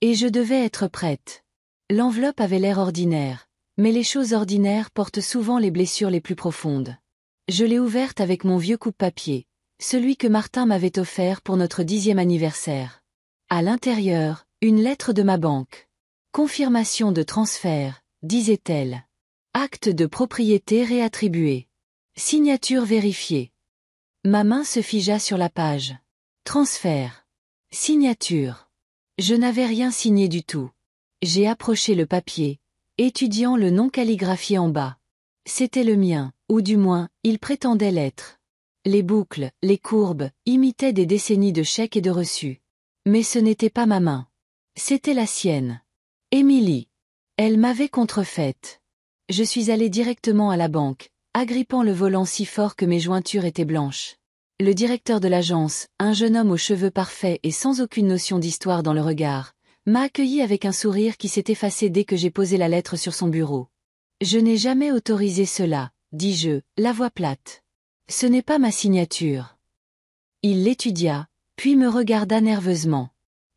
Et je devais être prête. L'enveloppe avait l'air ordinaire, mais les choses ordinaires portent souvent les blessures les plus profondes. Je l'ai ouverte avec mon vieux coupe-papier, celui que Martin m'avait offert pour notre 10e anniversaire. À l'intérieur, une lettre de ma banque. Confirmation de transfert, disait-elle. Acte de propriété réattribué. Signature vérifiée. Ma main se figea sur la page. Transfert. Signature. Je n'avais rien signé du tout. J'ai approché le papier, étudiant le nom calligraphié en bas. C'était le mien, ou du moins, il prétendait l'être. Les boucles, les courbes, imitaient des décennies de chèques et de reçus. Mais ce n'était pas ma main. C'était la sienne. Émilie. Elle m'avait contrefaite. Je suis allée directement à la banque, agrippant le volant si fort que mes jointures étaient blanches. Le directeur de l'agence, un jeune homme aux cheveux parfaits et sans aucune notion d'histoire dans le regard, m'a accueilli avec un sourire qui s'est effacé dès que j'ai posé la lettre sur son bureau. Je n'ai jamais autorisé cela, dis-je, la voix plate. Ce n'est pas ma signature. Il l'étudia, puis me regarda nerveusement.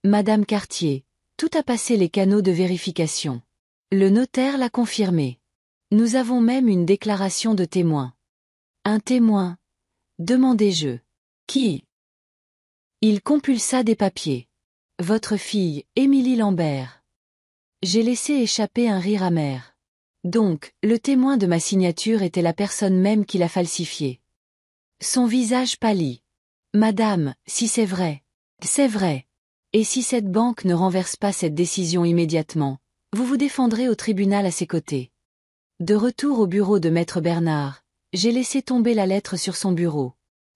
Madame Cartier, tout a passé les canaux de vérification. Le notaire l'a confirmé. Nous avons même une déclaration de témoin. Un témoin? Demandai-je. Qui? Il compulsa des papiers. Votre fille, Émilie Lambert. J'ai laissé échapper un rire amer. Donc, le témoin de ma signature était la personne même qui l'a falsifiée. Son visage pâlit. Madame, si c'est vrai. C'est vrai. Et si cette banque ne renverse pas cette décision immédiatement, vous vous défendrez au tribunal à ses côtés. De retour au bureau de Maître Bernard, j'ai laissé tomber la lettre sur son bureau.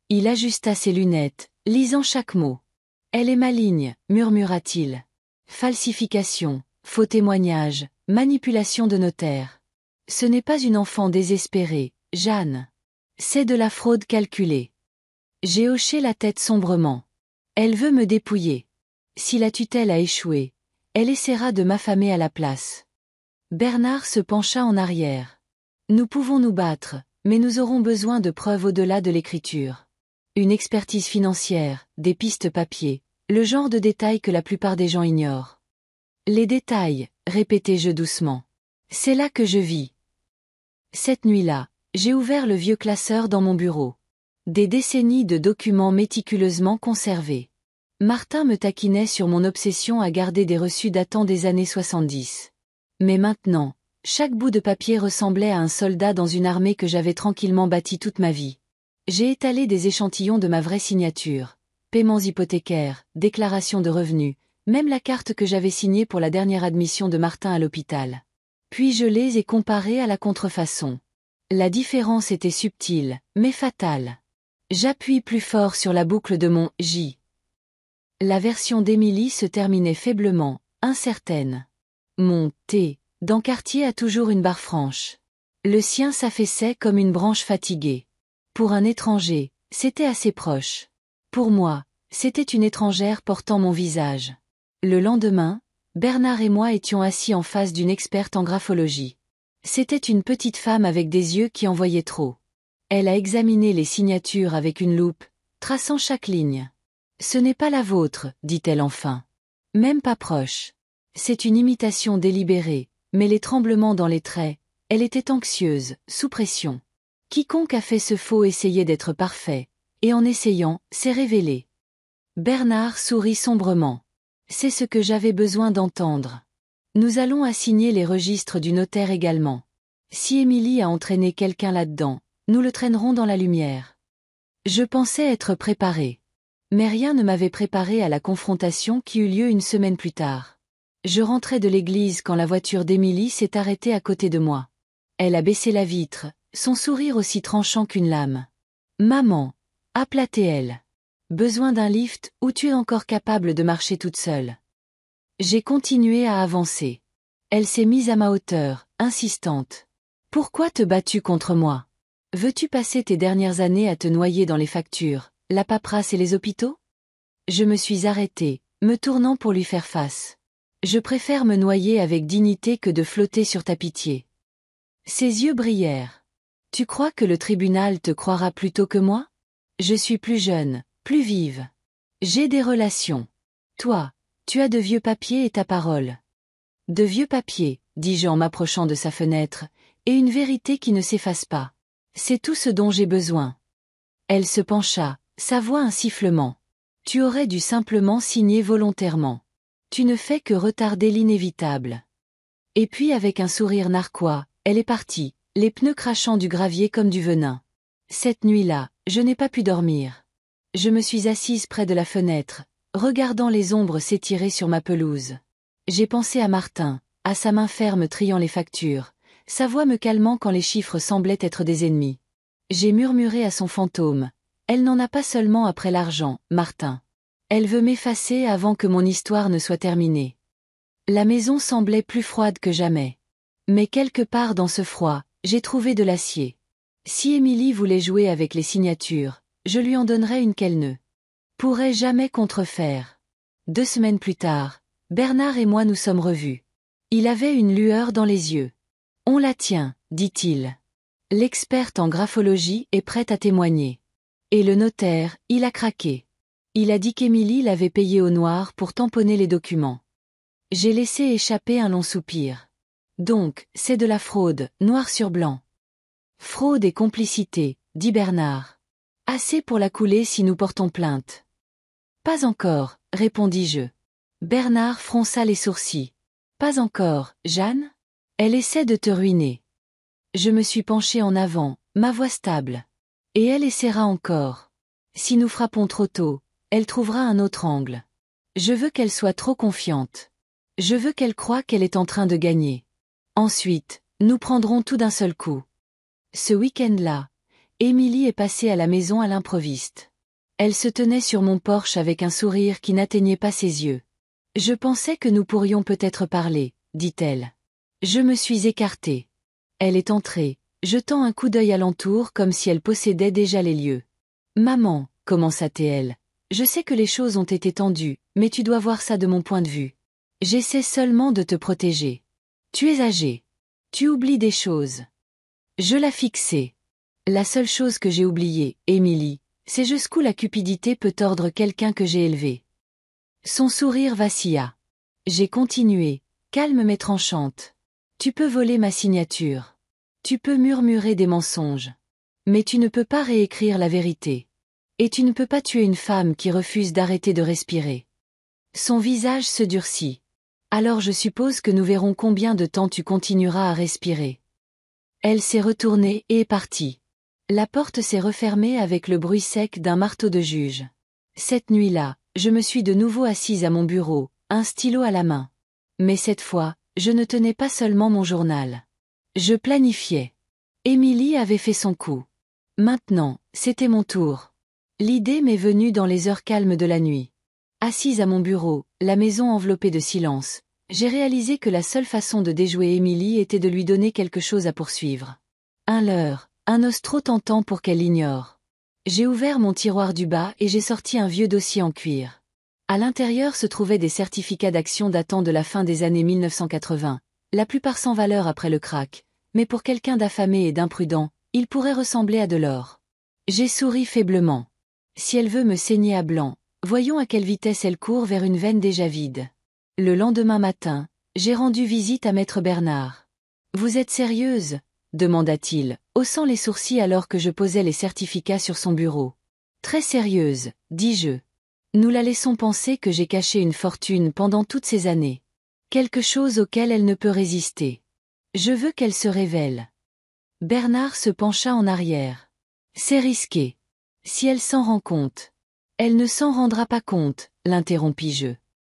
Il ajusta ses lunettes, lisant chaque mot. Elle est maligne, murmura-t-il. Falsification, faux témoignage, manipulation de notaire. Ce n'est pas une enfant désespérée, Jeanne. C'est de la fraude calculée. J'ai hoché la tête sombrement. Elle veut me dépouiller. Si la tutelle a échoué, elle essaiera de m'affamer à la place. Bernard se pencha en arrière. Nous pouvons nous battre, mais nous aurons besoin de preuves au-delà de l'écriture. Une expertise financière, des pistes papier, le genre de détails que la plupart des gens ignorent. Les détails, répétai-je doucement. C'est là que je vis. Cette nuit-là, j'ai ouvert le vieux classeur dans mon bureau. Des décennies de documents méticuleusement conservés. Martin me taquinait sur mon obsession à garder des reçus datant des années 70. Mais maintenant, chaque bout de papier ressemblait à un soldat dans une armée que j'avais tranquillement bâtie toute ma vie. J'ai étalé des échantillons de ma vraie signature, paiements hypothécaires, déclarations de revenus, même la carte que j'avais signée pour la dernière admission de Martin à l'hôpital. Puis je les ai comparés à la contrefaçon. La différence était subtile, mais fatale. J'appuie plus fort sur la boucle de mon « J ». La version d'Émilie se terminait faiblement, incertaine. Mon « T » d'Encartier a toujours une barre franche. Le sien s'affaissait comme une branche fatiguée. Pour un étranger, c'était assez proche. Pour moi, c'était une étrangère portant mon visage. Le lendemain, Bernard et moi étions assis en face d'une experte en graphologie. C'était une petite femme avec des yeux qui en voyaient trop. Elle a examiné les signatures avec une loupe, traçant chaque ligne. « Ce n'est pas la vôtre, dit-elle enfin. Même pas proche. C'est une imitation délibérée, mais les tremblements dans les traits, elle était anxieuse, sous pression. Quiconque a fait ce faux essayait d'être parfait, et en essayant, s'est révélé. » Bernard sourit sombrement. C'est ce que j'avais besoin d'entendre. Nous allons assigner les registres du notaire également. Si Émilie a entraîné quelqu'un là-dedans, nous le traînerons dans la lumière. Je pensais être préparé. Mais rien ne m'avait préparé à la confrontation qui eut lieu une semaine plus tard. Je rentrais de l'église quand la voiture d'Émilie s'est arrêtée à côté de moi. Elle a baissé la vitre, son sourire aussi tranchant qu'une lame. « Maman » appela-t-elle. « Besoin d'un lift ou tu es encore capable de marcher toute seule ?» J'ai continué à avancer. Elle s'est mise à ma hauteur, insistante. « Pourquoi te bats-tu contre moi? Veux-tu passer tes dernières années à te noyer dans les factures, la paperasse et les hôpitaux ?» Je me suis arrêtée, me tournant pour lui faire face. Je préfère me noyer avec dignité que de flotter sur ta pitié. Ses yeux brillèrent. Tu crois que le tribunal te croira plutôt que moi? Je suis plus jeune, plus vive. J'ai des relations. Toi, tu as de vieux papiers et ta parole. De vieux papiers, dis-je en m'approchant de sa fenêtre, et une vérité qui ne s'efface pas. C'est tout ce dont j'ai besoin. Elle se pencha, sa voix un sifflement. Tu aurais dû simplement signer volontairement. Tu ne fais que retarder l'inévitable. Et puis avec un sourire narquois, elle est partie, les pneus crachant du gravier comme du venin. Cette nuit-là, je n'ai pas pu dormir. Je me suis assise près de la fenêtre, regardant les ombres s'étirer sur ma pelouse. J'ai pensé à Martin, à sa main ferme triant les factures, sa voix me calmant quand les chiffres semblaient être des ennemis. J'ai murmuré à son fantôme. Elle n'en a pas seulement après l'argent, Martin. Elle veut m'effacer avant que mon histoire ne soit terminée. La maison semblait plus froide que jamais. Mais quelque part dans ce froid, j'ai trouvé de l'acier. Si Émilie voulait jouer avec les signatures, je lui en donnerais une qu'elle ne pourrait jamais contrefaire. 2 semaines plus tard, Bernard et moi nous sommes revus. Il avait une lueur dans les yeux. « On la tient, dit-il. L'experte en graphologie est prête à témoigner. » Et le notaire, il a craqué. Il a dit qu'Émilie l'avait payé au noir pour tamponner les documents. J'ai laissé échapper un long soupir. Donc, c'est de la fraude, noir sur blanc. Fraude et complicité, dit Bernard. Assez pour la couler si nous portons plainte. Pas encore, répondis-je. Bernard fronça les sourcils. Pas encore, Jeanne? Elle essaie de te ruiner. Je me suis penchée en avant, ma voix stable. Et elle essaiera encore. Si nous frappons trop tôt, elle trouvera un autre angle. Je veux qu'elle soit trop confiante. Je veux qu'elle croie qu'elle est en train de gagner. Ensuite, nous prendrons tout d'un seul coup. Ce week-end-là, Émilie est passée à la maison à l'improviste. Elle se tenait sur mon porche avec un sourire qui n'atteignait pas ses yeux. Je pensais que nous pourrions peut-être parler, dit-elle. Je me suis écartée. Elle est entrée, jetant un coup d'œil alentour comme si elle possédait déjà les lieux. Maman, commença-t-elle, je sais que les choses ont été tendues, mais tu dois voir ça de mon point de vue. J'essaie seulement de te protéger. Tu es âgée. Tu oublies des choses. Je l'ai fixé. La seule chose que j'ai oubliée, Émilie, c'est jusqu'où la cupidité peut tordre quelqu'un que j'ai élevé. Son sourire vacilla. J'ai continué, calme mais tranchante. Tu peux voler ma signature. Tu peux murmurer des mensonges. Mais tu ne peux pas réécrire la vérité. Et tu ne peux pas tuer une femme qui refuse d'arrêter de respirer. Son visage se durcit. Alors je suppose que nous verrons combien de temps tu continueras à respirer. Elle s'est retournée et est partie. La porte s'est refermée avec le bruit sec d'un marteau de juge. Cette nuit-là, je me suis de nouveau assise à mon bureau, un stylo à la main. Mais cette fois, je ne tenais pas seulement mon journal. Je planifiais. Émilie avait fait son coup. Maintenant, c'était mon tour. L'idée m'est venue dans les heures calmes de la nuit. Assise à mon bureau, la maison enveloppée de silence, j'ai réalisé que la seule façon de déjouer Émilie était de lui donner quelque chose à poursuivre. Un leurre, un os trop tentant pour qu'elle l'ignore. J'ai ouvert mon tiroir du bas et j'ai sorti un vieux dossier en cuir. À l'intérieur se trouvaient des certificats d'action datant de la fin des années 1980, la plupart sans valeur après le krach, mais pour quelqu'un d'affamé et d'imprudent, ils pourraient ressembler à de l'or. J'ai souri faiblement. Si elle veut me saigner à blanc, voyons à quelle vitesse elle court vers une veine déjà vide. Le lendemain matin, j'ai rendu visite à maître Bernard. « Vous êtes sérieuse ?» demanda-t-il, haussant les sourcils alors que je posais les certificats sur son bureau. « Très sérieuse, dis-je. Nous la laissons penser que j'ai caché une fortune pendant toutes ces années. Quelque chose auquel elle ne peut résister. Je veux qu'elle se révèle. » Bernard se pencha en arrière. « C'est risqué. Si elle s'en rend compte. » « Elle ne s'en rendra pas compte, l'interrompis-je.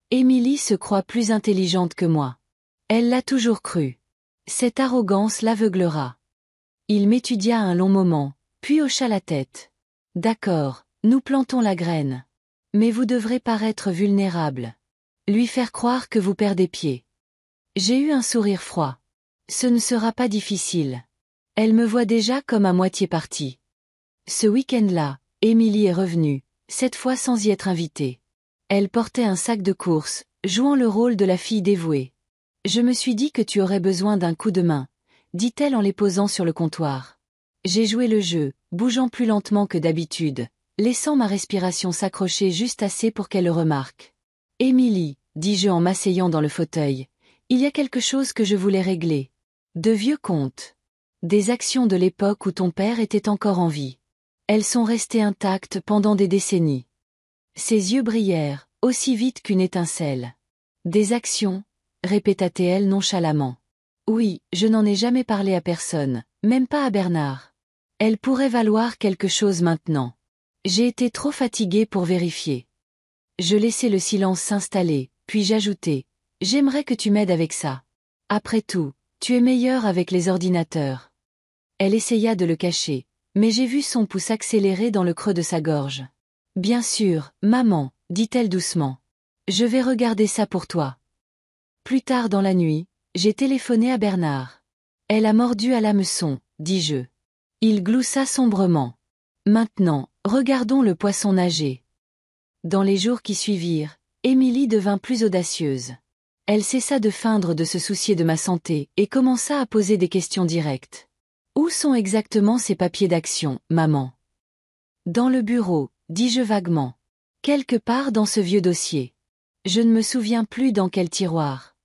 Émilie se croit plus intelligente que moi. Elle l'a toujours cru. Cette arrogance l'aveuglera. » Il m'étudia un long moment, puis hocha la tête. « D'accord, nous plantons la graine. Mais vous devrez paraître vulnérable. Lui faire croire que vous perdez pied. » J'ai eu un sourire froid. Ce ne sera pas difficile. Elle me voit déjà comme à moitié partie. Ce week-end-là, Émilie est revenue, cette fois sans y être invitée. Elle portait un sac de course, jouant le rôle de la fille dévouée. « Je me suis dit que tu aurais besoin d'un coup de main, » dit-elle en les posant sur le comptoir. J'ai joué le jeu, bougeant plus lentement que d'habitude, laissant ma respiration s'accrocher juste assez pour qu'elle le remarque. « Émilie, » dis-je en m'asseyant dans le fauteuil, « il y a quelque chose que je voulais régler. De vieux comptes. Des actions de l'époque où ton père était encore en vie. Elles sont restées intactes pendant des décennies. » Ses yeux brillèrent, aussi vite qu'une étincelle. « Des actions ?» répéta-t-elle nonchalamment. « Oui, je n'en ai jamais parlé à personne, même pas à Bernard. Elles pourraient valoir quelque chose maintenant. J'ai été trop fatiguée pour vérifier. » Je laissai le silence s'installer, puis j'ajoutai, « J'aimerais que tu m'aides avec ça. Après tout, tu es meilleure avec les ordinateurs. » Elle essaya de le cacher, mais j'ai vu son pouce accélérer dans le creux de sa gorge. « Bien sûr, maman, » dit-elle doucement. « Je vais regarder ça pour toi. » Plus tard dans la nuit, j'ai téléphoné à Bernard. « Elle a mordu à l'hameçon, » dis-je. Il gloussa sombrement. « Maintenant, regardons le poisson nager. » Dans les jours qui suivirent, Émilie devint plus audacieuse. Elle cessa de feindre de se soucier de ma santé et commença à poser des questions directes. « Où sont exactement ces papiers d'action, maman ? » « Dans le bureau, » dis-je vaguement. « Quelque part dans ce vieux dossier. Je ne me souviens plus dans quel tiroir. »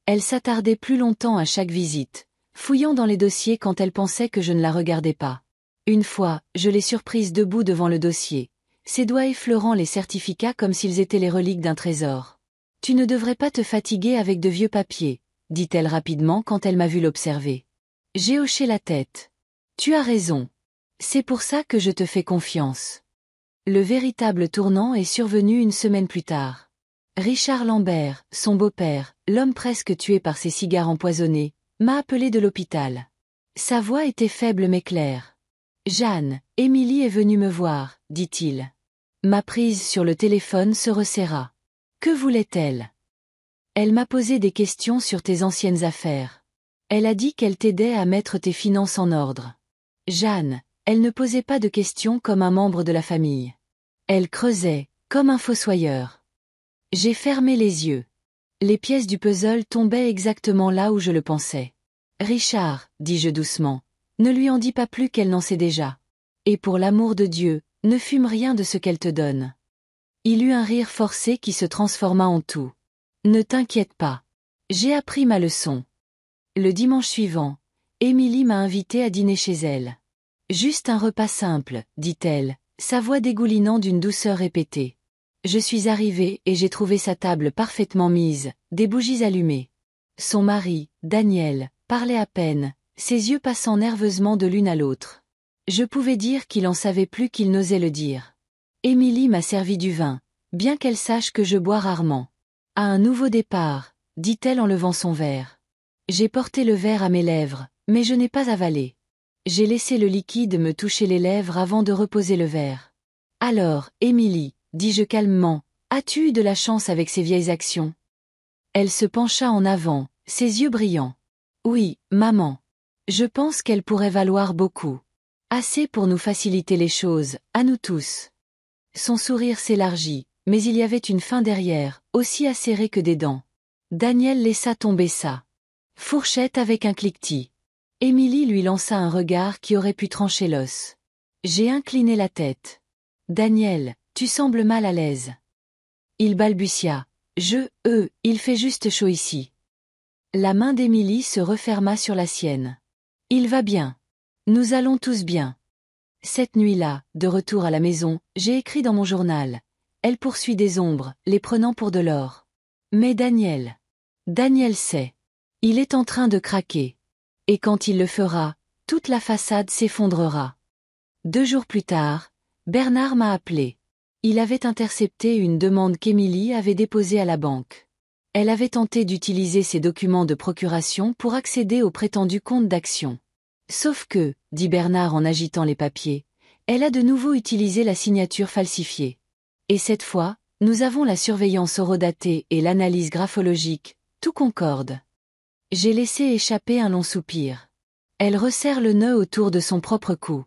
Elle s'attardait plus longtemps à chaque visite, fouillant dans les dossiers quand elle pensait que je ne la regardais pas. Une fois, je l'ai surprise debout devant le dossier, ses doigts effleurant les certificats comme s'ils étaient les reliques d'un trésor. « Tu ne devrais pas te fatiguer avec de vieux papiers, » dit-elle rapidement quand elle m'a vu l'observer. J'ai hoché la tête. « Tu as raison. C'est pour ça que je te fais confiance. » Le véritable tournant est survenu une semaine plus tard. Richard Lambert, son beau-père, l'homme presque tué par ses cigares empoisonnés, m'a appelé de l'hôpital. Sa voix était faible mais claire. « Jeanne, Émilie est venue me voir, » dit-il. Ma prise sur le téléphone se resserra. Que voulait-elle ? Elle m'a posé des questions sur tes anciennes affaires. Elle a dit qu'elle t'aidait à mettre tes finances en ordre. Jeanne, elle ne posait pas de questions comme un membre de la famille. Elle creusait, comme un fossoyeur. J'ai fermé les yeux. Les pièces du puzzle tombaient exactement là où je le pensais. Richard, dis-je doucement, ne lui en dis pas plus qu'elle n'en sait déjà. Et pour l'amour de Dieu, ne fume rien de ce qu'elle te donne. Il eut un rire forcé qui se transforma en tout. Ne t'inquiète pas. J'ai appris ma leçon. Le dimanche suivant, Émilie m'a invité à dîner chez elle. Juste un repas simple, dit-elle, sa voix dégoulinant d'une douceur répétée. Je suis arrivée et j'ai trouvé sa table parfaitement mise, des bougies allumées. Son mari, Daniel, parlait à peine, ses yeux passant nerveusement de l'une à l'autre. Je pouvais dire qu'il en savait plus qu'il n'osait le dire. Émilie m'a servi du vin, bien qu'elle sache que je bois rarement. À un nouveau départ, dit-elle en levant son verre. J'ai porté le verre à mes lèvres, mais je n'ai pas avalé. J'ai laissé le liquide me toucher les lèvres avant de reposer le verre. Alors, Émilie, dis-je calmement, as-tu eu de la chance avec ces vieilles actions? Elle se pencha en avant, ses yeux brillants. Oui, maman. Je pense qu'elle pourrait valoir beaucoup. Assez pour nous faciliter les choses, à nous tous. Son sourire s'élargit, mais il y avait une fin derrière, aussi acérée que des dents. Daniel laissa tomber sa fourchette avec un cliquetis. Émilie lui lança un regard qui aurait pu trancher l'os. J'ai incliné la tête. Daniel, tu sembles mal à l'aise. Il balbutia. Il fait juste chaud ici. La main d'Émilie se referma sur la sienne. Il va bien. Nous allons tous bien. Cette nuit-là, de retour à la maison, j'ai écrit dans mon journal. Elle poursuit des ombres, les prenant pour de l'or. Mais Daniel sait. Il est en train de craquer. Et quand il le fera, toute la façade s'effondrera. 2 jours plus tard, Bernard m'a appelé. Il avait intercepté une demande qu'Émilie avait déposée à la banque. Elle avait tenté d'utiliser ses documents de procuration pour accéder au prétendu compte d'action. Sauf que, dit Bernard en agitant les papiers, elle a de nouveau utilisé la signature falsifiée. Et cette fois, nous avons la surveillance horodatée et l'analyse graphologique, tout concorde. J'ai laissé échapper un long soupir. Elle resserre le nœud autour de son propre cou.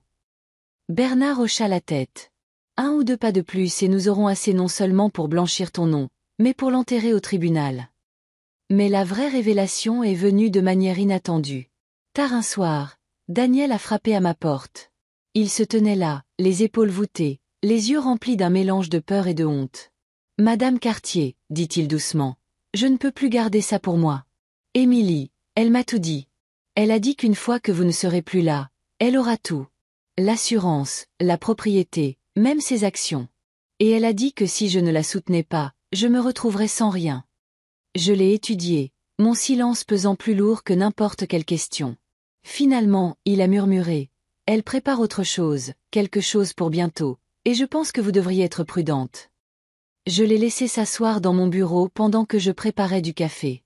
Bernard hocha la tête. 1 ou 2 pas de plus et nous aurons assez non seulement pour blanchir ton nom, mais pour l'enterrer au tribunal. Mais la vraie révélation est venue de manière inattendue. Tard un soir, Daniel a frappé à ma porte. Il se tenait là, les épaules voûtées, les yeux remplis d'un mélange de peur et de honte. « Madame Cartier, dit-il doucement, je ne peux plus garder ça pour moi. Émilie, elle m'a tout dit. Elle a dit qu'une fois que vous ne serez plus là, elle aura tout. L'assurance, la propriété, même ses actions. Et elle a dit que si je ne la soutenais pas, je me retrouverais sans rien. Je l'ai étudié, mon silence pesant plus lourd que n'importe quelle question. Finalement, il a murmuré. Elle prépare autre chose, quelque chose pour bientôt, et je pense que vous devriez être prudente. Je l'ai laissé s'asseoir dans mon bureau pendant que je préparais du café.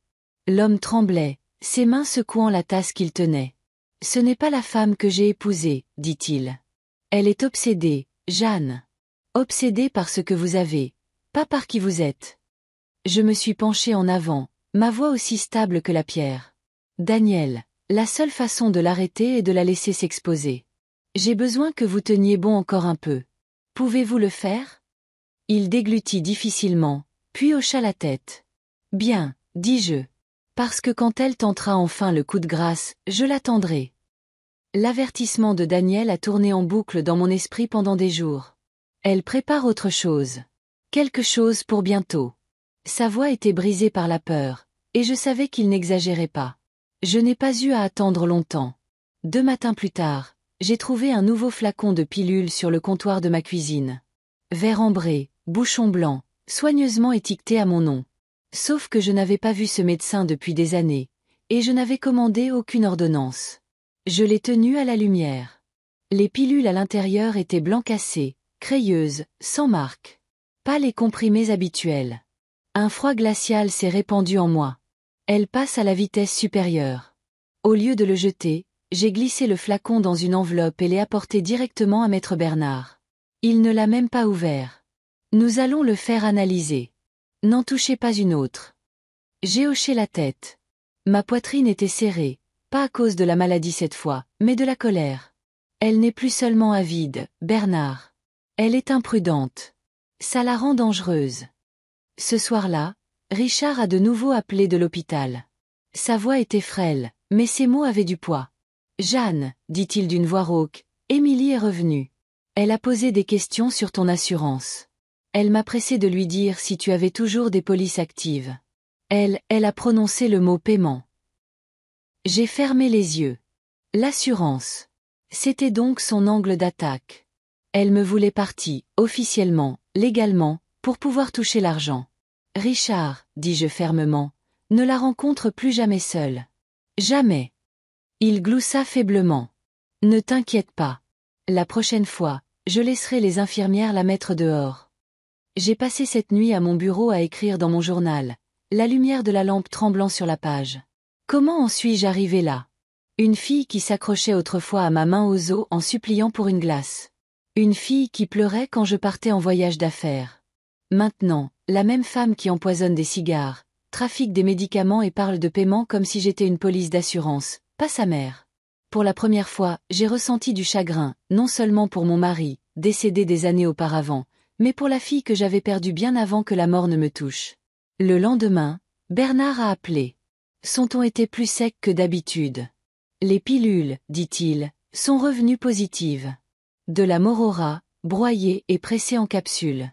L'homme tremblait, ses mains secouant la tasse qu'il tenait. « Ce n'est pas la femme que j'ai épousée, dit-il. Elle est obsédée, Jeanne. Obsédée par ce que vous avez, pas par qui vous êtes. » Je me suis penché en avant, ma voix aussi stable que la pierre. « Daniel, la seule façon de l'arrêter est de la laisser s'exposer. J'ai besoin que vous teniez bon encore un peu. Pouvez-vous le faire ?» Il déglutit difficilement, puis hocha la tête. « Bien, dis-je. Parce que quand elle tentera enfin le coup de grâce, je l'attendrai. » L'avertissement de Daniel a tourné en boucle dans mon esprit pendant des jours. Elle prépare autre chose. Quelque chose pour bientôt. Sa voix était brisée par la peur, et je savais qu'il n'exagérait pas. Je n'ai pas eu à attendre longtemps. 2 matins plus tard, j'ai trouvé un nouveau flacon de pilules sur le comptoir de ma cuisine. Verre ambré, bouchon blanc, soigneusement étiqueté à mon nom. Sauf que je n'avais pas vu ce médecin depuis des années, et je n'avais commandé aucune ordonnance. Je l'ai tenu à la lumière. Les pilules à l'intérieur étaient blanc cassé, crayeuses, sans marque. Pas les comprimés habituels. Un froid glacial s'est répandu en moi. Elle passe à la vitesse supérieure. Au lieu de le jeter, j'ai glissé le flacon dans une enveloppe et l'ai apporté directement à maître Bernard. Il ne l'a même pas ouvert. Nous allons le faire analyser. N'en touchez pas une autre. J'ai hoché la tête. Ma poitrine était serrée, pas à cause de la maladie cette fois, mais de la colère. Elle n'est plus seulement avide, Bernard. Elle est imprudente. Ça la rend dangereuse. Ce soir-là, Richard a de nouveau appelé de l'hôpital. Sa voix était frêle, Mais ces mots avaient du poids. Jeanne, dit-il d'une voix rauque, Émilie est revenue. Elle a posé des questions sur ton assurance. Elle m'a pressé de lui dire si tu avais toujours des polices actives. Elle a prononcé le mot paiement. J'ai fermé les yeux. L'assurance. C'était donc son angle d'attaque. Elle me voulait partie, officiellement, légalement, pour pouvoir toucher l'argent. Richard, dis-je fermement, ne la rencontre plus jamais seule. Jamais. Il gloussa faiblement. Ne t'inquiète pas. La prochaine fois, je laisserai les infirmières la mettre dehors. J'ai passé cette nuit à mon bureau à écrire dans mon journal, la lumière de la lampe tremblant sur la page. Comment en suis-je arrivé là? Une fille qui s'accrochait autrefois à ma main aux os en suppliant pour une glace. Une fille qui pleurait quand je partais en voyage d'affaires. Maintenant, la même femme qui empoisonne des cigares, trafique des médicaments et parle de paiement comme si j'étais une police d'assurance, pas sa mère. Pour la première fois, j'ai ressenti du chagrin, non seulement pour mon mari, décédé des années auparavant, mais pour la fille que j'avais perdue bien avant que la mort ne me touche. Le lendemain, Bernard a appelé. Son ton était plus sec que d'habitude. Les pilules, dit-il, sont revenues positives. De la morora, broyée et pressée en capsules.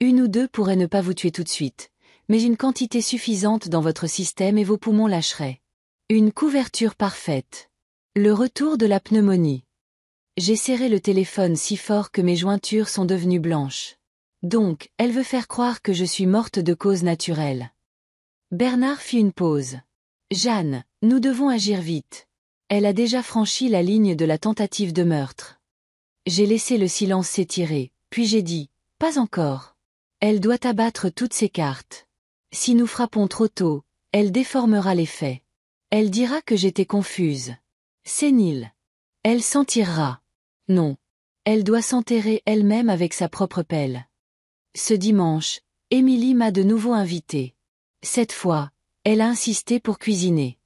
Une ou deux pourraient ne pas vous tuer tout de suite, mais une quantité suffisante dans votre système et vos poumons lâcheraient. Une couverture parfaite. Le retour de la pneumonie. J'ai serré le téléphone si fort que mes jointures sont devenues blanches. Donc, elle veut faire croire que je suis morte de cause naturelle. Bernard fit une pause. Jeanne, nous devons agir vite. Elle a déjà franchi la ligne de la tentative de meurtre. J'ai laissé le silence s'étirer, puis j'ai dit, pas encore. Elle doit abattre toutes ses cartes. Si nous frappons trop tôt, elle déformera les faits. Elle dira que j'étais confuse. Sénile. Elle s'en tirera. Non. Elle doit s'enterrer elle-même avec sa propre pelle. Ce dimanche, Émilie m'a de nouveau invitée. Cette fois, elle a insisté pour cuisiner.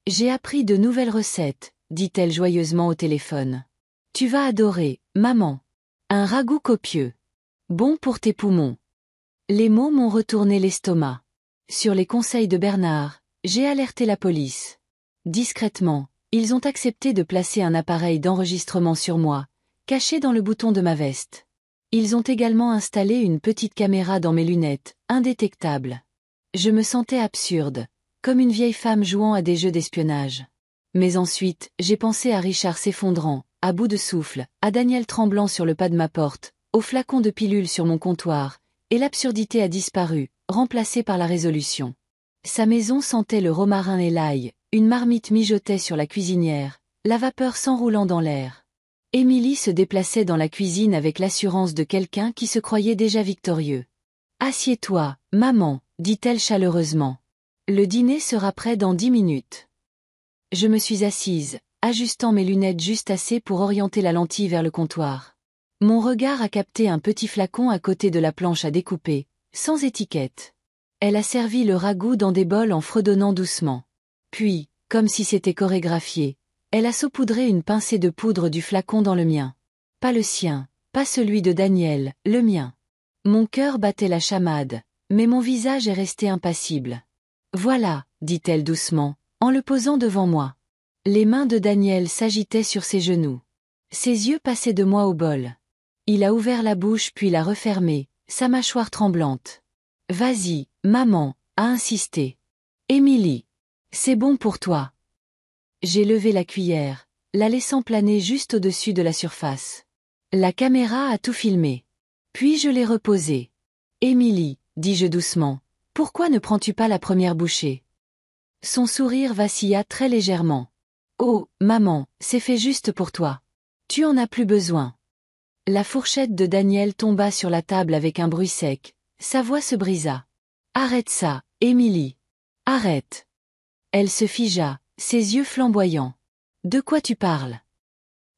J'ai appris de nouvelles recettes, dit-elle joyeusement au téléphone. Tu vas adorer, maman. Un ragoût copieux. Bon pour tes poumons. Les mots m'ont retourné l'estomac. Sur les conseils de Bernard, j'ai alerté la police. Discrètement, ils ont accepté de placer un appareil d'enregistrement sur moi, caché dans le bouton de ma veste. Ils ont également installé une petite caméra dans mes lunettes, indétectable. Je me sentais absurde, comme une vieille femme jouant à des jeux d'espionnage. Mais ensuite, j'ai pensé à Richard s'effondrant, à bout de souffle, à Daniel tremblant sur le pas de ma porte, au flacon de pilules sur mon comptoir, et l'absurdité a disparu, remplacée par la résolution. Sa maison sentait le romarin et l'ail, une marmite mijotait sur la cuisinière, la vapeur s'enroulant dans l'air. Émilie se déplaçait dans la cuisine avec l'assurance de quelqu'un qui se croyait déjà victorieux. « Assieds-toi, maman », dit-elle chaleureusement. Le dîner sera prêt dans 10 minutes. Je me suis assise, ajustant mes lunettes juste assez pour orienter la lentille vers le comptoir. Mon regard a capté un petit flacon à côté de la planche à découper, sans étiquette. Elle a servi le ragoût dans des bols en fredonnant doucement. Puis, comme si c'était chorégraphié, elle a saupoudré une pincée de poudre du flacon dans le mien. Pas le sien, pas celui de Daniel, le mien. Mon cœur battait la chamade, mais mon visage est resté impassible. Voilà, dit-elle doucement, en le posant devant moi. Les mains de Daniel s'agitaient sur ses genoux. Ses yeux passaient de moi au bol. Il a ouvert la bouche puis l'a refermée, sa mâchoire tremblante. « Vas-y, maman », a insisté. « Émilie. C'est bon pour toi. » J'ai levé la cuillère, la laissant planer juste au-dessus de la surface. La caméra a tout filmé. Puis je l'ai reposée. « Émilie, » dis-je doucement, « pourquoi ne prends-tu pas la première bouchée ?» Son sourire vacilla très légèrement. « Oh, maman, c'est fait juste pour toi. Tu en as plus besoin. » La fourchette de Daniel tomba sur la table avec un bruit sec, sa voix se brisa. « Arrête ça, Émilie. Arrête. » Elle se figea, ses yeux flamboyants. « De quoi tu parles ?»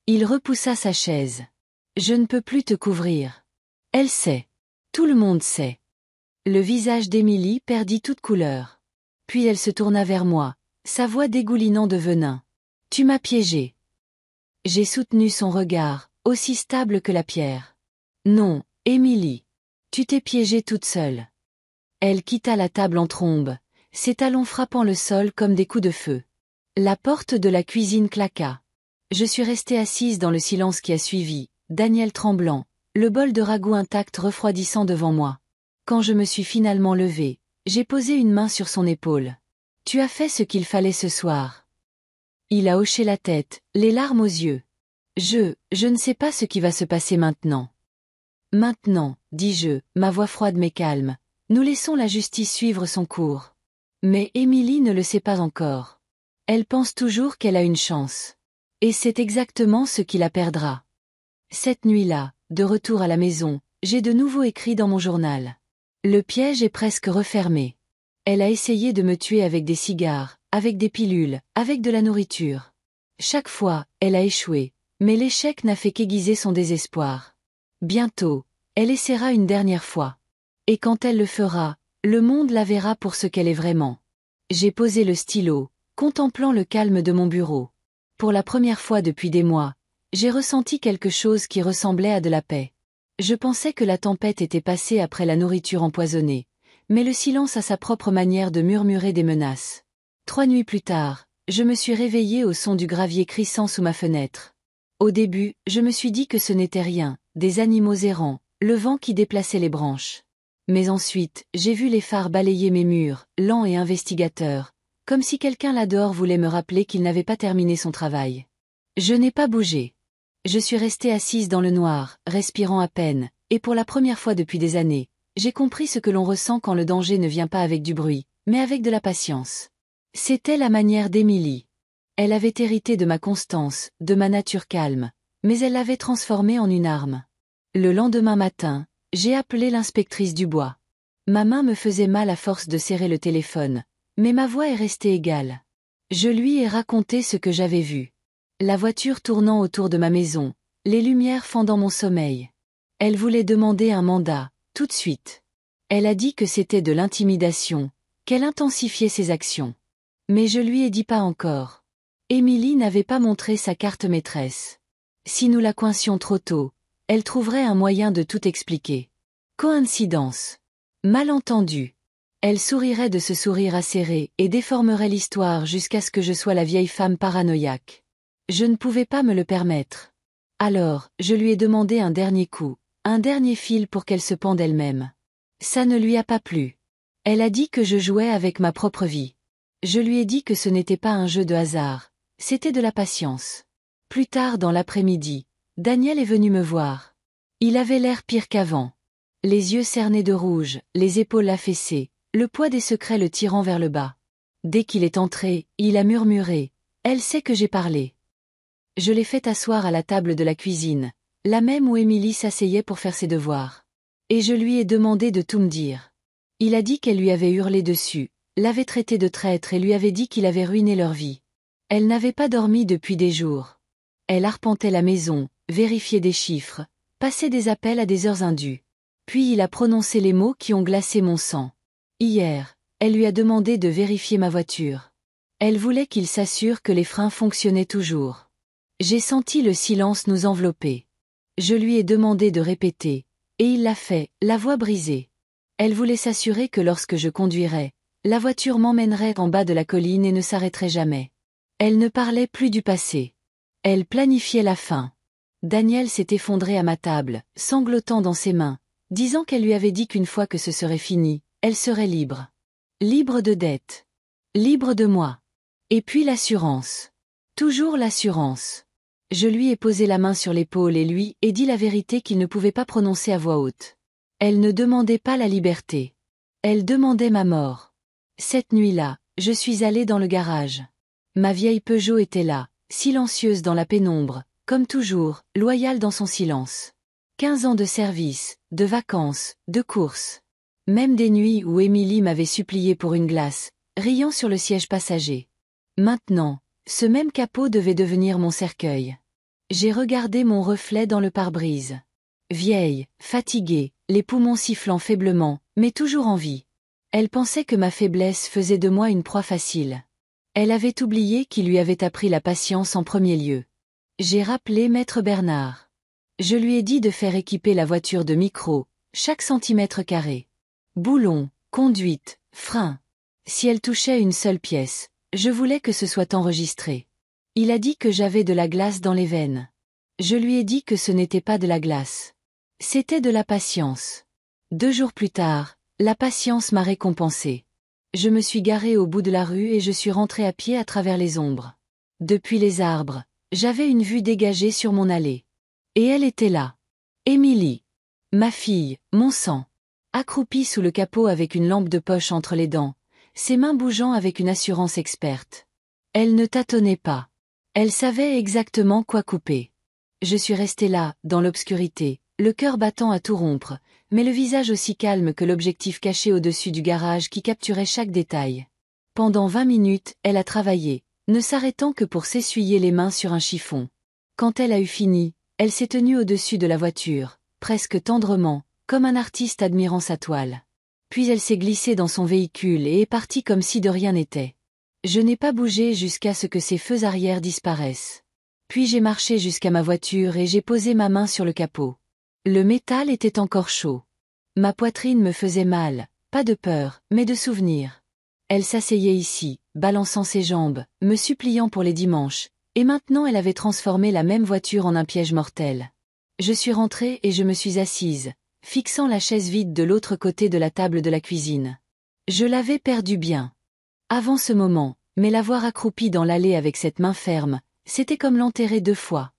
Il repoussa sa chaise. « Je ne peux plus te couvrir. » Elle sait. Tout le monde sait. Le visage d'Émilie perdit toute couleur. Puis elle se tourna vers moi, sa voix dégoulinant de venin. « Tu m'as piégée. » J'ai soutenu son regard, aussi stable que la pierre. « Non, Émilie. Tu t'es piégée toute seule. » Elle quitta la table en trombe, ses talons frappant le sol comme des coups de feu. La porte de la cuisine claqua. Je suis restée assise dans le silence qui a suivi, Daniel tremblant, le bol de ragoût intact refroidissant devant moi. Quand je me suis finalement levée, j'ai posé une main sur son épaule. « Tu as fait ce qu'il fallait ce soir. » Il a hoché la tête, les larmes aux yeux. « Je ne sais pas ce qui va se passer maintenant. » « Maintenant, dis-je, ma voix froide mais calme, nous laissons la justice suivre son cours. Mais Émilie ne le sait pas encore. Elle pense toujours qu'elle a une chance. Et c'est exactement ce qui la perdra. » Cette nuit-là, de retour à la maison, j'ai de nouveau écrit dans mon journal. Le piège est presque refermé. Elle a essayé de me tuer avec des cigares, avec des pilules, avec de la nourriture. Chaque fois, elle a échoué, mais l'échec n'a fait qu'aiguiser son désespoir. Bientôt, elle essaiera une dernière fois. Et quand elle le fera, le monde la verra pour ce qu'elle est vraiment. J'ai posé le stylo, contemplant le calme de mon bureau. Pour la première fois depuis des mois, j'ai ressenti quelque chose qui ressemblait à de la paix. Je pensais que la tempête était passée après la nourriture empoisonnée, mais le silence a sa propre manière de murmurer des menaces. 3 nuits plus tard, je me suis réveillée au son du gravier crissant sous ma fenêtre. Au début, je me suis dit que ce n'était rien, des animaux errants, le vent qui déplaçait les branches. Mais ensuite, j'ai vu les phares balayer mes murs, lents et investigateurs, comme si quelqu'un là dehors voulait me rappeler qu'il n'avait pas terminé son travail. Je n'ai pas bougé. Je suis restée assise dans le noir, respirant à peine, et pour la première fois depuis des années, j'ai compris ce que l'on ressent quand le danger ne vient pas avec du bruit, mais avec de la patience. C'était la manière d'Émilie. Elle avait hérité de ma constance, de ma nature calme, mais elle l'avait transformée en une arme. Le lendemain matin, j'ai appelé l'inspectrice Dubois. Ma main me faisait mal à force de serrer le téléphone, mais ma voix est restée égale. Je lui ai raconté ce que j'avais vu. La voiture tournant autour de ma maison, les lumières fendant mon sommeil. Elle voulait demander un mandat, tout de suite. Elle a dit que c'était de l'intimidation, qu'elle intensifiait ses actions. Mais je lui ai dit pas encore. Émilie n'avait pas montré sa carte maîtresse. Si nous la coincions trop tôt, elle trouverait un moyen de tout expliquer. Coïncidence. Malentendu. Elle sourirait de ce sourire acéré et déformerait l'histoire jusqu'à ce que je sois la vieille femme paranoïaque. Je ne pouvais pas me le permettre. Alors, je lui ai demandé un dernier coup, un dernier fil pour qu'elle se pende elle-même. Ça ne lui a pas plu. Elle a dit que je jouais avec ma propre vie. Je lui ai dit que ce n'était pas un jeu de hasard, c'était de la patience. Plus tard dans l'après-midi, Daniel est venu me voir. Il avait l'air pire qu'avant. Les yeux cernés de rouge, les épaules affaissées, le poids des secrets le tirant vers le bas. Dès qu'il est entré, il a murmuré « Elle sait que j'ai parlé ». Je l'ai fait asseoir à la table de la cuisine, la même où Émilie s'asseyait pour faire ses devoirs. Et je lui ai demandé de tout me dire. Il a dit qu'elle lui avait hurlé dessus, l'avait traité de traître et lui avait dit qu'il avait ruiné leur vie. Elle n'avait pas dormi depuis des jours. Elle arpentait la maison, vérifiait des chiffres, passait des appels à des heures indues. Puis il a prononcé les mots qui ont glacé mon sang. Hier, elle lui a demandé de vérifier ma voiture. Elle voulait qu'il s'assure que les freins fonctionnaient toujours. J'ai senti le silence nous envelopper. Je lui ai demandé de répéter, et il l'a fait, la voix brisée. Elle voulait s'assurer que lorsque je conduirais, la voiture m'emmènerait en bas de la colline et ne s'arrêterait jamais. Elle ne parlait plus du passé. Elle planifiait la fin. Daniel s'est effondré à ma table, sanglotant dans ses mains, disant qu'elle lui avait dit qu'une fois que ce serait fini, elle serait libre. Libre de dette. Libre de moi. Et puis l'assurance. Toujours l'assurance. Je lui ai posé la main sur l'épaule et lui ai dit la vérité qu'il ne pouvait pas prononcer à voix haute. Elle ne demandait pas la liberté. Elle demandait ma mort. Cette nuit-là, je suis allée dans le garage. Ma vieille Peugeot était là, silencieuse dans la pénombre, comme toujours, loyale dans son silence. 15 ans de service, de vacances, de courses. Même des nuits où Émilie m'avait supplié pour une glace, riant sur le siège passager. Maintenant, ce même capot devait devenir mon cercueil. J'ai regardé mon reflet dans le pare-brise. Vieille, fatiguée, les poumons sifflant faiblement, mais toujours en vie. Elle pensait que ma faiblesse faisait de moi une proie facile. Elle avait oublié qui lui avait appris la patience en premier lieu. J'ai rappelé Maître Bernard. Je lui ai dit de faire équiper la voiture de micro, chaque centimètre carré. Boulons, conduite, frein. Si elle touchait une seule pièce, Je voulais que ce soit enregistré. Il a dit que j'avais de la glace dans les veines. Je lui ai dit que ce n'était pas de la glace. C'était de la patience. 2 jours plus tard, la patience m'a récompensé. Je me suis garée au bout de la rue et je suis rentrée à pied à travers les ombres. Depuis les arbres, j'avais une vue dégagée sur mon allée. Et elle était là. Émilie. Ma fille, mon sang. Accroupie sous le capot avec une lampe de poche entre les dents, ses mains bougeant avec une assurance experte. Elle ne tâtonnait pas. Elle savait exactement quoi couper. Je suis restée là, dans l'obscurité, le cœur battant à tout rompre, mais le visage aussi calme que l'objectif caché au-dessus du garage qui capturait chaque détail. Pendant 20 minutes, elle a travaillé, ne s'arrêtant que pour s'essuyer les mains sur un chiffon. Quand elle a eu fini, elle s'est tenue au-dessus de la voiture, presque tendrement, comme un artiste admirant sa toile. Puis elle s'est glissée dans son véhicule et est partie comme si de rien n'était. Je n'ai pas bougé jusqu'à ce que ses feux arrière disparaissent. Puis j'ai marché jusqu'à ma voiture et j'ai posé ma main sur le capot. Le métal était encore chaud. Ma poitrine me faisait mal, pas de peur, mais de souvenir. Elle s'asseyait ici, balançant ses jambes, me suppliant pour les dimanches, et maintenant elle avait transformé la même voiture en un piège mortel. Je suis rentrée et je me suis assise, fixant la chaise vide de l'autre côté de la table de la cuisine. Je l'avais perdue bien. Avant ce moment, mais la voir accroupie dans l'allée avec cette main ferme, c'était comme l'enterrer 2 fois.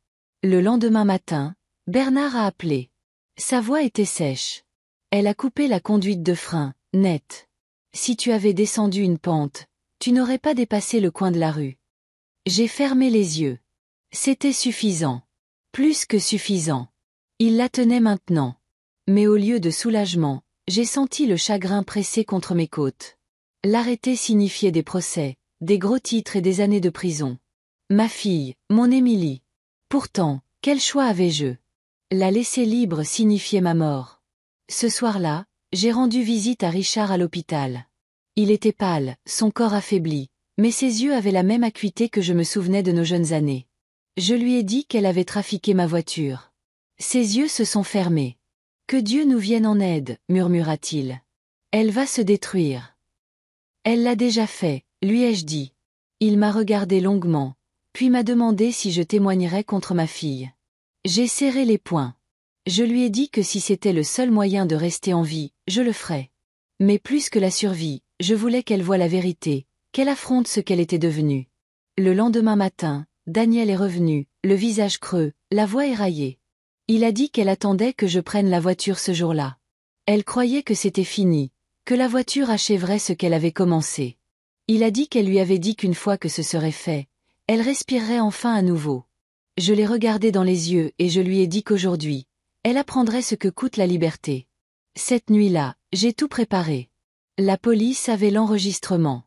Le lendemain matin, Bernard a appelé. Sa voix était sèche. Elle a coupé la conduite de frein, net. Si tu avais descendu une pente, tu n'aurais pas dépassé le coin de la rue. J'ai fermé les yeux. C'était suffisant. Plus que suffisant. Il la tenait maintenant. Mais au lieu de soulagement, j'ai senti le chagrin pressé contre mes côtes. L'arrêter signifiait des procès, des gros titres et des années de prison. Ma fille, mon Émilie. Pourtant, quel choix avais-je? La laisser libre signifiait ma mort. Ce soir-là, j'ai rendu visite à Richard à l'hôpital. Il était pâle, son corps affaibli, mais ses yeux avaient la même acuité que je me souvenais de nos jeunes années. Je lui ai dit qu'elle avait trafiqué ma voiture. Ses yeux se sont fermés. Que Dieu nous vienne en aide, murmura-t-il. Elle va se détruire. Elle l'a déjà fait, lui ai-je dit. Il m'a regardé longuement, puis m'a demandé si je témoignerais contre ma fille. J'ai serré les poings. Je lui ai dit que si c'était le seul moyen de rester en vie, je le ferais. Mais plus que la survie, je voulais qu'elle voie la vérité, qu'elle affronte ce qu'elle était devenue. Le lendemain matin, Daniel est revenu, le visage creux, la voix éraillée. Il a dit qu'elle attendait que je prenne la voiture ce jour-là. Elle croyait que c'était fini, que la voiture achèverait ce qu'elle avait commencé. Il a dit qu'elle lui avait dit qu'une fois que ce serait fait, elle respirerait enfin à nouveau. Je l'ai regardée dans les yeux et je lui ai dit qu'aujourd'hui, elle apprendrait ce que coûte la liberté. Cette nuit-là, j'ai tout préparé. La police avait l'enregistrement.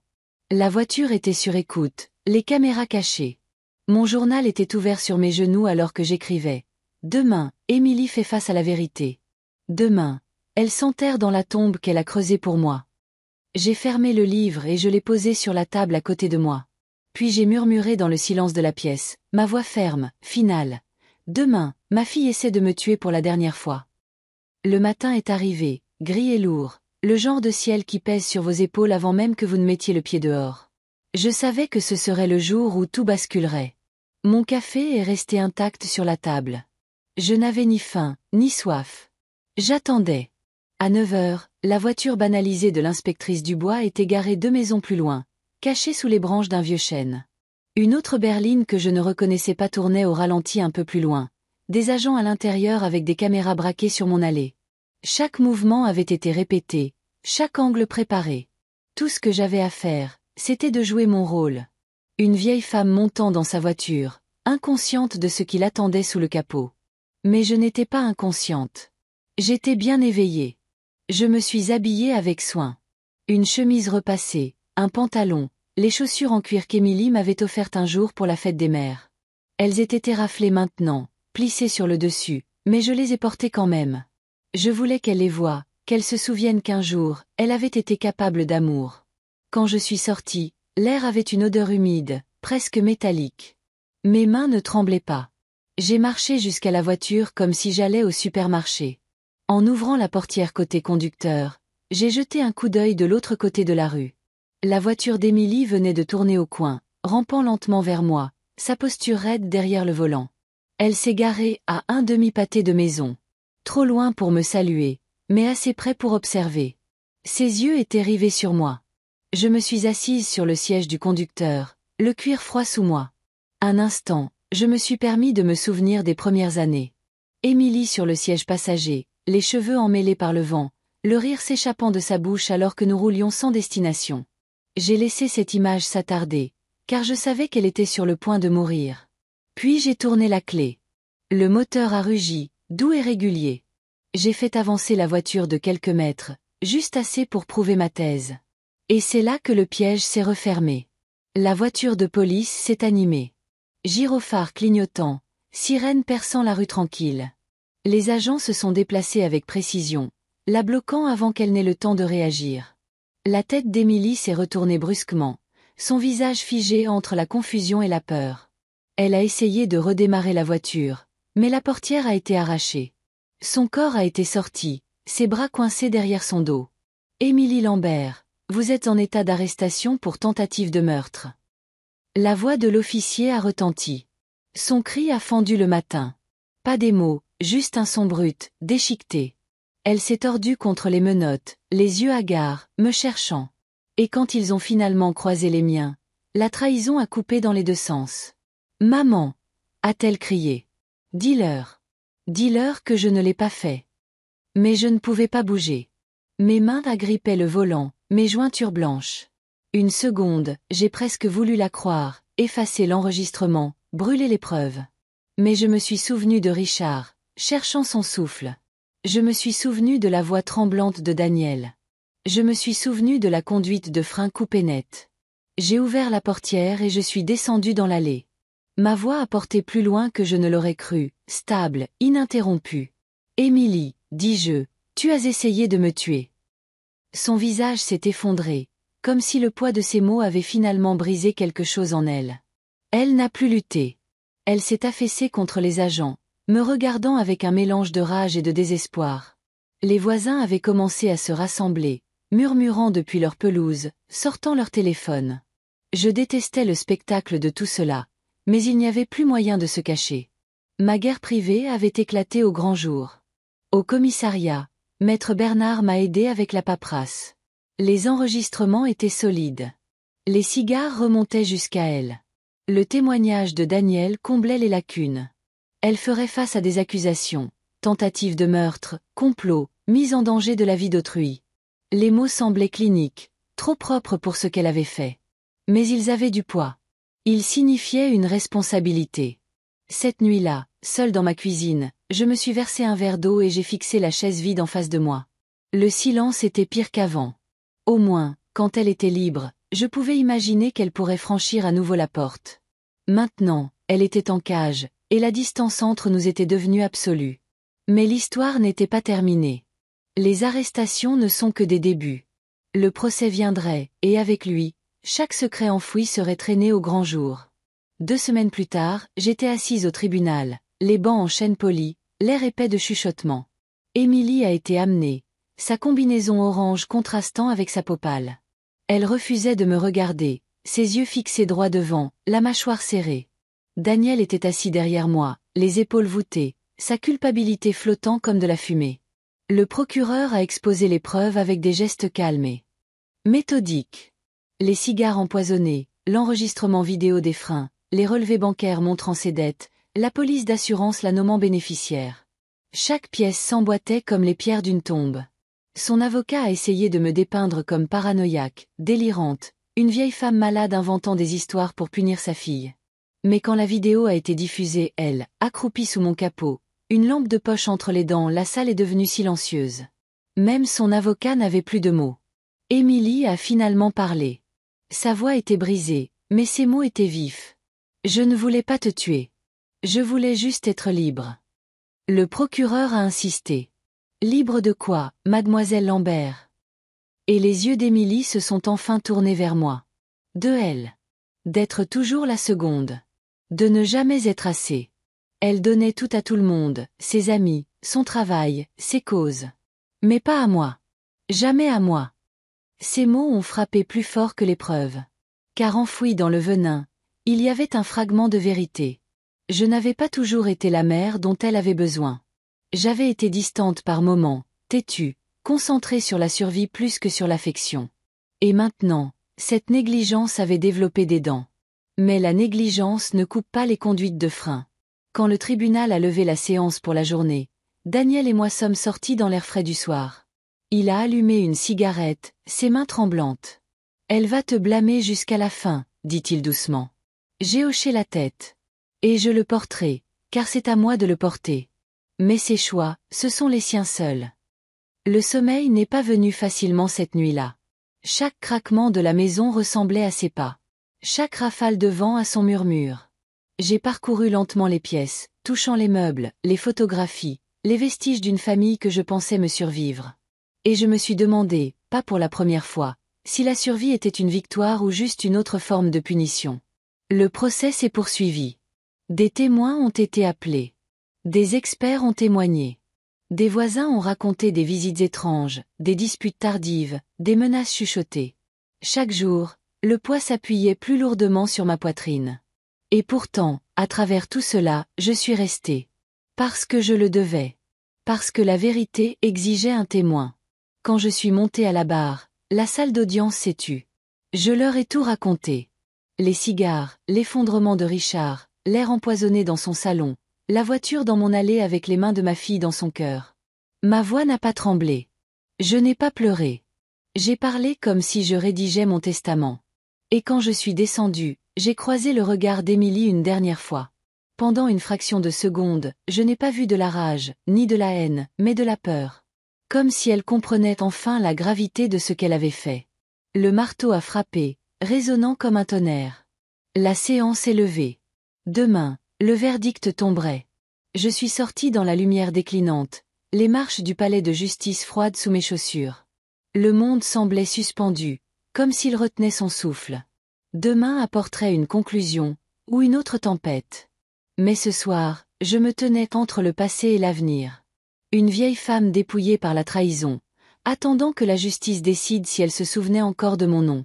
La voiture était sur écoute, les caméras cachées. Mon journal était ouvert sur mes genoux alors que j'écrivais. Demain, Émilie fait face à la vérité. Demain, elle s'enterre dans la tombe qu'elle a creusée pour moi. J'ai fermé le livre et je l'ai posé sur la table à côté de moi. Puis j'ai murmuré dans le silence de la pièce, ma voix ferme, finale. Demain, ma fille essaie de me tuer pour la dernière fois. Le matin est arrivé, gris et lourd, le genre de ciel qui pèse sur vos épaules avant même que vous ne mettiez le pied dehors. Je savais que ce serait le jour où tout basculerait. Mon café est resté intact sur la table. Je n'avais ni faim, ni soif. J'attendais. À 9 heures, la voiture banalisée de l'inspectrice Dubois était garée 2 maisons plus loin, cachée sous les branches d'un vieux chêne. Une autre berline que je ne reconnaissais pas tournait au ralenti un peu plus loin, des agents à l'intérieur avec des caméras braquées sur mon allée. Chaque mouvement avait été répété, chaque angle préparé. Tout ce que j'avais à faire, c'était de jouer mon rôle. Une vieille femme montant dans sa voiture, inconsciente de ce qui l'attendait sous le capot. Mais je n'étais pas inconsciente. J'étais bien éveillée. Je me suis habillée avec soin. Une chemise repassée, un pantalon, les chaussures en cuir qu'Émilie m'avait offertes un jour pour la fête des mères. Elles étaient éraflées maintenant, plissées sur le dessus, mais je les ai portées quand même. Je voulais qu'elle les voie, qu'elle se souvienne qu'un jour, elle avait été capable d'amour. Quand je suis sortie, l'air avait une odeur humide, presque métallique. Mes mains ne tremblaient pas. J'ai marché jusqu'à la voiture comme si j'allais au supermarché. En ouvrant la portière côté conducteur, j'ai jeté un coup d'œil de l'autre côté de la rue. La voiture d'Émilie venait de tourner au coin, rampant lentement vers moi, sa posture raide derrière le volant. Elle s'est garée à un demi-pâté de maison. Trop loin pour me saluer, mais assez près pour observer. Ses yeux étaient rivés sur moi. Je me suis assise sur le siège du conducteur, le cuir froid sous moi. Un instant, je me suis permis de me souvenir des premières années. Émilie sur le siège passager, les cheveux emmêlés par le vent, le rire s'échappant de sa bouche alors que nous roulions sans destination. J'ai laissé cette image s'attarder, car je savais qu'elle était sur le point de mourir. Puis j'ai tourné la clé. Le moteur a rugi, doux et régulier. J'ai fait avancer la voiture de quelques mètres, juste assez pour prouver ma thèse. Et c'est là que le piège s'est refermé. La voiture de police s'est animée. Gyrophare clignotant, sirène perçant la rue tranquille. Les agents se sont déplacés avec précision, la bloquant avant qu'elle n'ait le temps de réagir. La tête d'Émilie s'est retournée brusquement, son visage figé entre la confusion et la peur. Elle a essayé de redémarrer la voiture, mais la portière a été arrachée. Son corps a été sorti, ses bras coincés derrière son dos. Émilie Lambert, vous êtes en état d'arrestation pour tentative de meurtre. La voix de l'officier a retenti. Son cri a fendu le matin. Pas des mots, juste un son brut, déchiqueté. Elle s'est tordue contre les menottes, les yeux hagards, me cherchant. Et quand ils ont finalement croisé les miens, la trahison a coupé dans les deux sens. « Maman !» a-t-elle crié. « Dis-leur. Dis-leur que je ne l'ai pas fait. » Mais je ne pouvais pas bouger. Mes mains agrippaient le volant, mes jointures blanches. Une seconde, j'ai presque voulu la croire, effacer l'enregistrement, brûler les preuves. Mais je me suis souvenu de Richard, cherchant son souffle. Je me suis souvenu de la voix tremblante de Daniel. Je me suis souvenu de la conduite de frein coupée net. J'ai ouvert la portière et je suis descendu dans l'allée. Ma voix a porté plus loin que je ne l'aurais cru, stable, ininterrompue. « Émilie, dis-je, tu as essayé de me tuer. » Son visage s'est effondré, comme si le poids de ses mots avait finalement brisé quelque chose en elle. Elle n'a plus lutté. Elle s'est affaissée contre les agents, me regardant avec un mélange de rage et de désespoir. Les voisins avaient commencé à se rassembler, murmurant depuis leur pelouse, sortant leur téléphone. Je détestais le spectacle de tout cela, mais il n'y avait plus moyen de se cacher. Ma guerre privée avait éclaté au grand jour. Au commissariat, Maître Bernard m'a aidé avec la paperasse. Les enregistrements étaient solides. Les cigares remontaient jusqu'à elle. Le témoignage de Daniel comblait les lacunes. Elle ferait face à des accusations, tentative de meurtre, complot, mise en danger de la vie d'autrui. Les mots semblaient cliniques, trop propres pour ce qu'elle avait fait. Mais ils avaient du poids. Ils signifiaient une responsabilité. Cette nuit-là, seule dans ma cuisine, je me suis versé un verre d'eau et j'ai fixé la chaise vide en face de moi. Le silence était pire qu'avant. Au moins, quand elle était libre, je pouvais imaginer qu'elle pourrait franchir à nouveau la porte. Maintenant, elle était en cage, et la distance entre nous était devenue absolue. Mais l'histoire n'était pas terminée. Les arrestations ne sont que des débuts. Le procès viendrait, et avec lui, chaque secret enfoui serait traîné au grand jour. 2 semaines plus tard, j'étais assise au tribunal, les bancs en chêne poli, l'air épais de chuchotement. Émilie a été amenée, sa combinaison orange contrastant avec sa peau pâle. Elle refusait de me regarder, ses yeux fixés droit devant, la mâchoire serrée. Daniel était assis derrière moi, les épaules voûtées, sa culpabilité flottant comme de la fumée. Le procureur a exposé les preuves avec des gestes calmes et méthodiques. Les cigares empoisonnés, l'enregistrement vidéo des freins, les relevés bancaires montrant ses dettes, la police d'assurance la nommant bénéficiaire. Chaque pièce s'emboîtait comme les pierres d'une tombe. Son avocat a essayé de me dépeindre comme paranoïaque, délirante, une vieille femme malade inventant des histoires pour punir sa fille. Mais quand la vidéo a été diffusée, elle, accroupie sous mon capot, une lampe de poche entre les dents, la salle est devenue silencieuse. Même son avocat n'avait plus de mots. Émilie a finalement parlé. Sa voix était brisée, mais ses mots étaient vifs. Je ne voulais pas te tuer. Je voulais juste être libre. Le procureur a insisté. Libre de quoi, mademoiselle Lambert? Et les yeux d'Émilie se sont enfin tournés vers moi. De elle. D'être toujours la seconde. De ne jamais être assez. Elle donnait tout à tout le monde, ses amis, son travail, ses causes. Mais pas à moi. Jamais à moi. Ces mots ont frappé plus fort que l'épreuve. Car enfoui dans le venin, il y avait un fragment de vérité. Je n'avais pas toujours été la mère dont elle avait besoin. J'avais été distante par moments, têtue, concentrée sur la survie plus que sur l'affection. Et maintenant, cette négligence avait développé des dents. Mais la négligence ne coupe pas les conduites de frein. Quand le tribunal a levé la séance pour la journée, Daniel et moi sommes sortis dans l'air frais du soir. Il a allumé une cigarette, ses mains tremblantes. « Elle va te blâmer jusqu'à la fin, dit-il doucement. J'ai hoché la tête. Et je le porterai, car c'est à moi de le porter. Mais ses choix, ce sont les siens seuls. Le sommeil n'est pas venu facilement cette nuit-là. Chaque craquement de la maison ressemblait à ses pas. Chaque rafale de vent à son murmure. J'ai parcouru lentement les pièces, touchant les meubles, les photographies, les vestiges d'une famille que je pensais me survivre. Et je me suis demandé, pas pour la première fois, si la survie était une victoire ou juste une autre forme de punition. Le procès s'est poursuivi. Des témoins ont été appelés. Des experts ont témoigné. Des voisins ont raconté des visites étranges, des disputes tardives, des menaces chuchotées. Chaque jour, le poids s'appuyait plus lourdement sur ma poitrine. Et pourtant, à travers tout cela, je suis restée. Parce que je le devais. Parce que la vérité exigeait un témoin. Quand je suis montée à la barre, la salle d'audience s'est tue. Je leur ai tout raconté. Les cigares, l'effondrement de Richard, l'air empoisonné dans son salon, la voiture dans mon allée avec les mains de ma fille dans son cœur. Ma voix n'a pas tremblé. Je n'ai pas pleuré. J'ai parlé comme si je rédigeais mon testament. Et quand je suis descendue, j'ai croisé le regard d'Émilie une dernière fois. Pendant une fraction de seconde, je n'ai pas vu de la rage, ni de la haine, mais de la peur. Comme si elle comprenait enfin la gravité de ce qu'elle avait fait. Le marteau a frappé, résonnant comme un tonnerre. La séance est levée. Demain, le verdict tomberait. Je suis sortie dans la lumière déclinante, les marches du palais de justice froides sous mes chaussures. Le monde semblait suspendu, comme s'il retenait son souffle. Demain apporterait une conclusion, ou une autre tempête. Mais ce soir, je me tenais entre le passé et l'avenir. Une vieille femme dépouillée par la trahison, attendant que la justice décide si elle se souvenait encore de mon nom.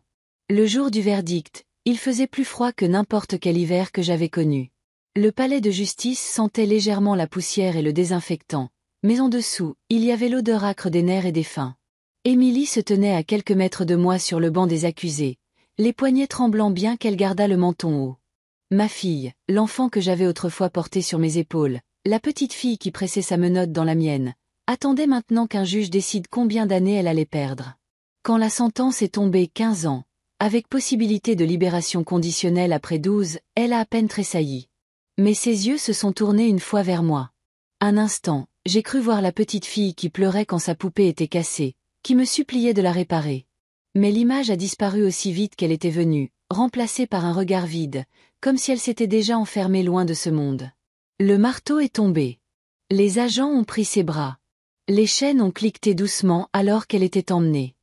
Le jour du verdict, il faisait plus froid que n'importe quel hiver que j'avais connu. Le palais de justice sentait légèrement la poussière et le désinfectant, mais en dessous, il y avait l'odeur âcre des nerfs et des fins. Émilie se tenait à quelques mètres de moi sur le banc des accusés, les poignets tremblant bien qu'elle gardât le menton haut. Ma fille, l'enfant que j'avais autrefois porté sur mes épaules, la petite fille qui pressait sa menotte dans la mienne, attendait maintenant qu'un juge décide combien d'années elle allait perdre. Quand la sentence est tombée 15 ans, avec possibilité de libération conditionnelle après 12, elle a à peine tressailli. Mais ses yeux se sont tournés une fois vers moi. Un instant, j'ai cru voir la petite fille qui pleurait quand sa poupée était cassée, qui me suppliait de la réparer. Mais l'image a disparu aussi vite qu'elle était venue, remplacée par un regard vide, comme si elle s'était déjà enfermée loin de ce monde. Le marteau est tombé. Les agents ont pris ses bras. Les chaînes ont cliqueté doucement alors qu'elle était emmenée.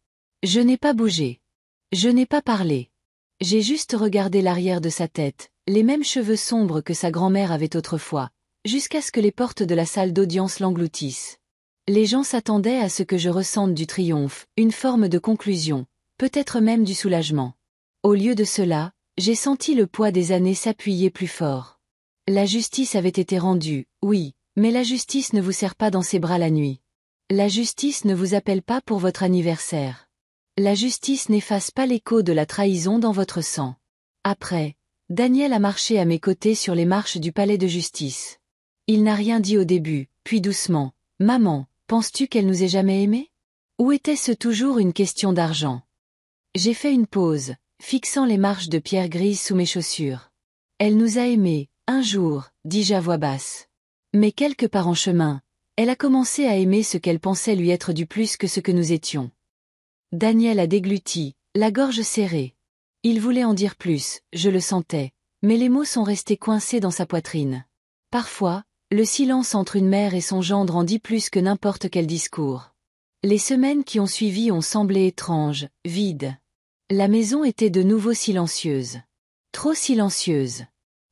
Je n'ai pas bougé. Je n'ai pas parlé. J'ai juste regardé l'arrière de sa tête, les mêmes cheveux sombres que sa grand-mère avait autrefois, jusqu'à ce que les portes de la salle d'audience l'engloutissent. Les gens s'attendaient à ce que je ressente du triomphe, une forme de conclusion, peut-être même du soulagement. Au lieu de cela, j'ai senti le poids des années s'appuyer plus fort. La justice avait été rendue, oui, mais la justice ne vous serre pas dans ses bras la nuit. La justice ne vous appelle pas pour votre anniversaire. La justice n'efface pas l'écho de la trahison dans votre sang. Après, Daniel a marché à mes côtés sur les marches du palais de justice. Il n'a rien dit au début, puis doucement, « Maman, penses-tu qu'elle nous ait jamais aimés ? Ou était-ce toujours une question d'argent ?» J'ai fait une pause, fixant les marches de pierre grise sous mes chaussures. « Elle nous a aimés, un jour, dis-je à voix basse. Mais quelque part en chemin, elle a commencé à aimer ce qu'elle pensait lui être du plus que ce que nous étions. » Daniel a dégluti, la gorge serrée. Il voulait en dire plus, je le sentais, mais les mots sont restés coincés dans sa poitrine. Parfois, le silence entre une mère et son gendre en dit plus que n'importe quel discours. Les semaines qui ont suivi ont semblé étranges, vides. La maison était de nouveau silencieuse. Trop silencieuse.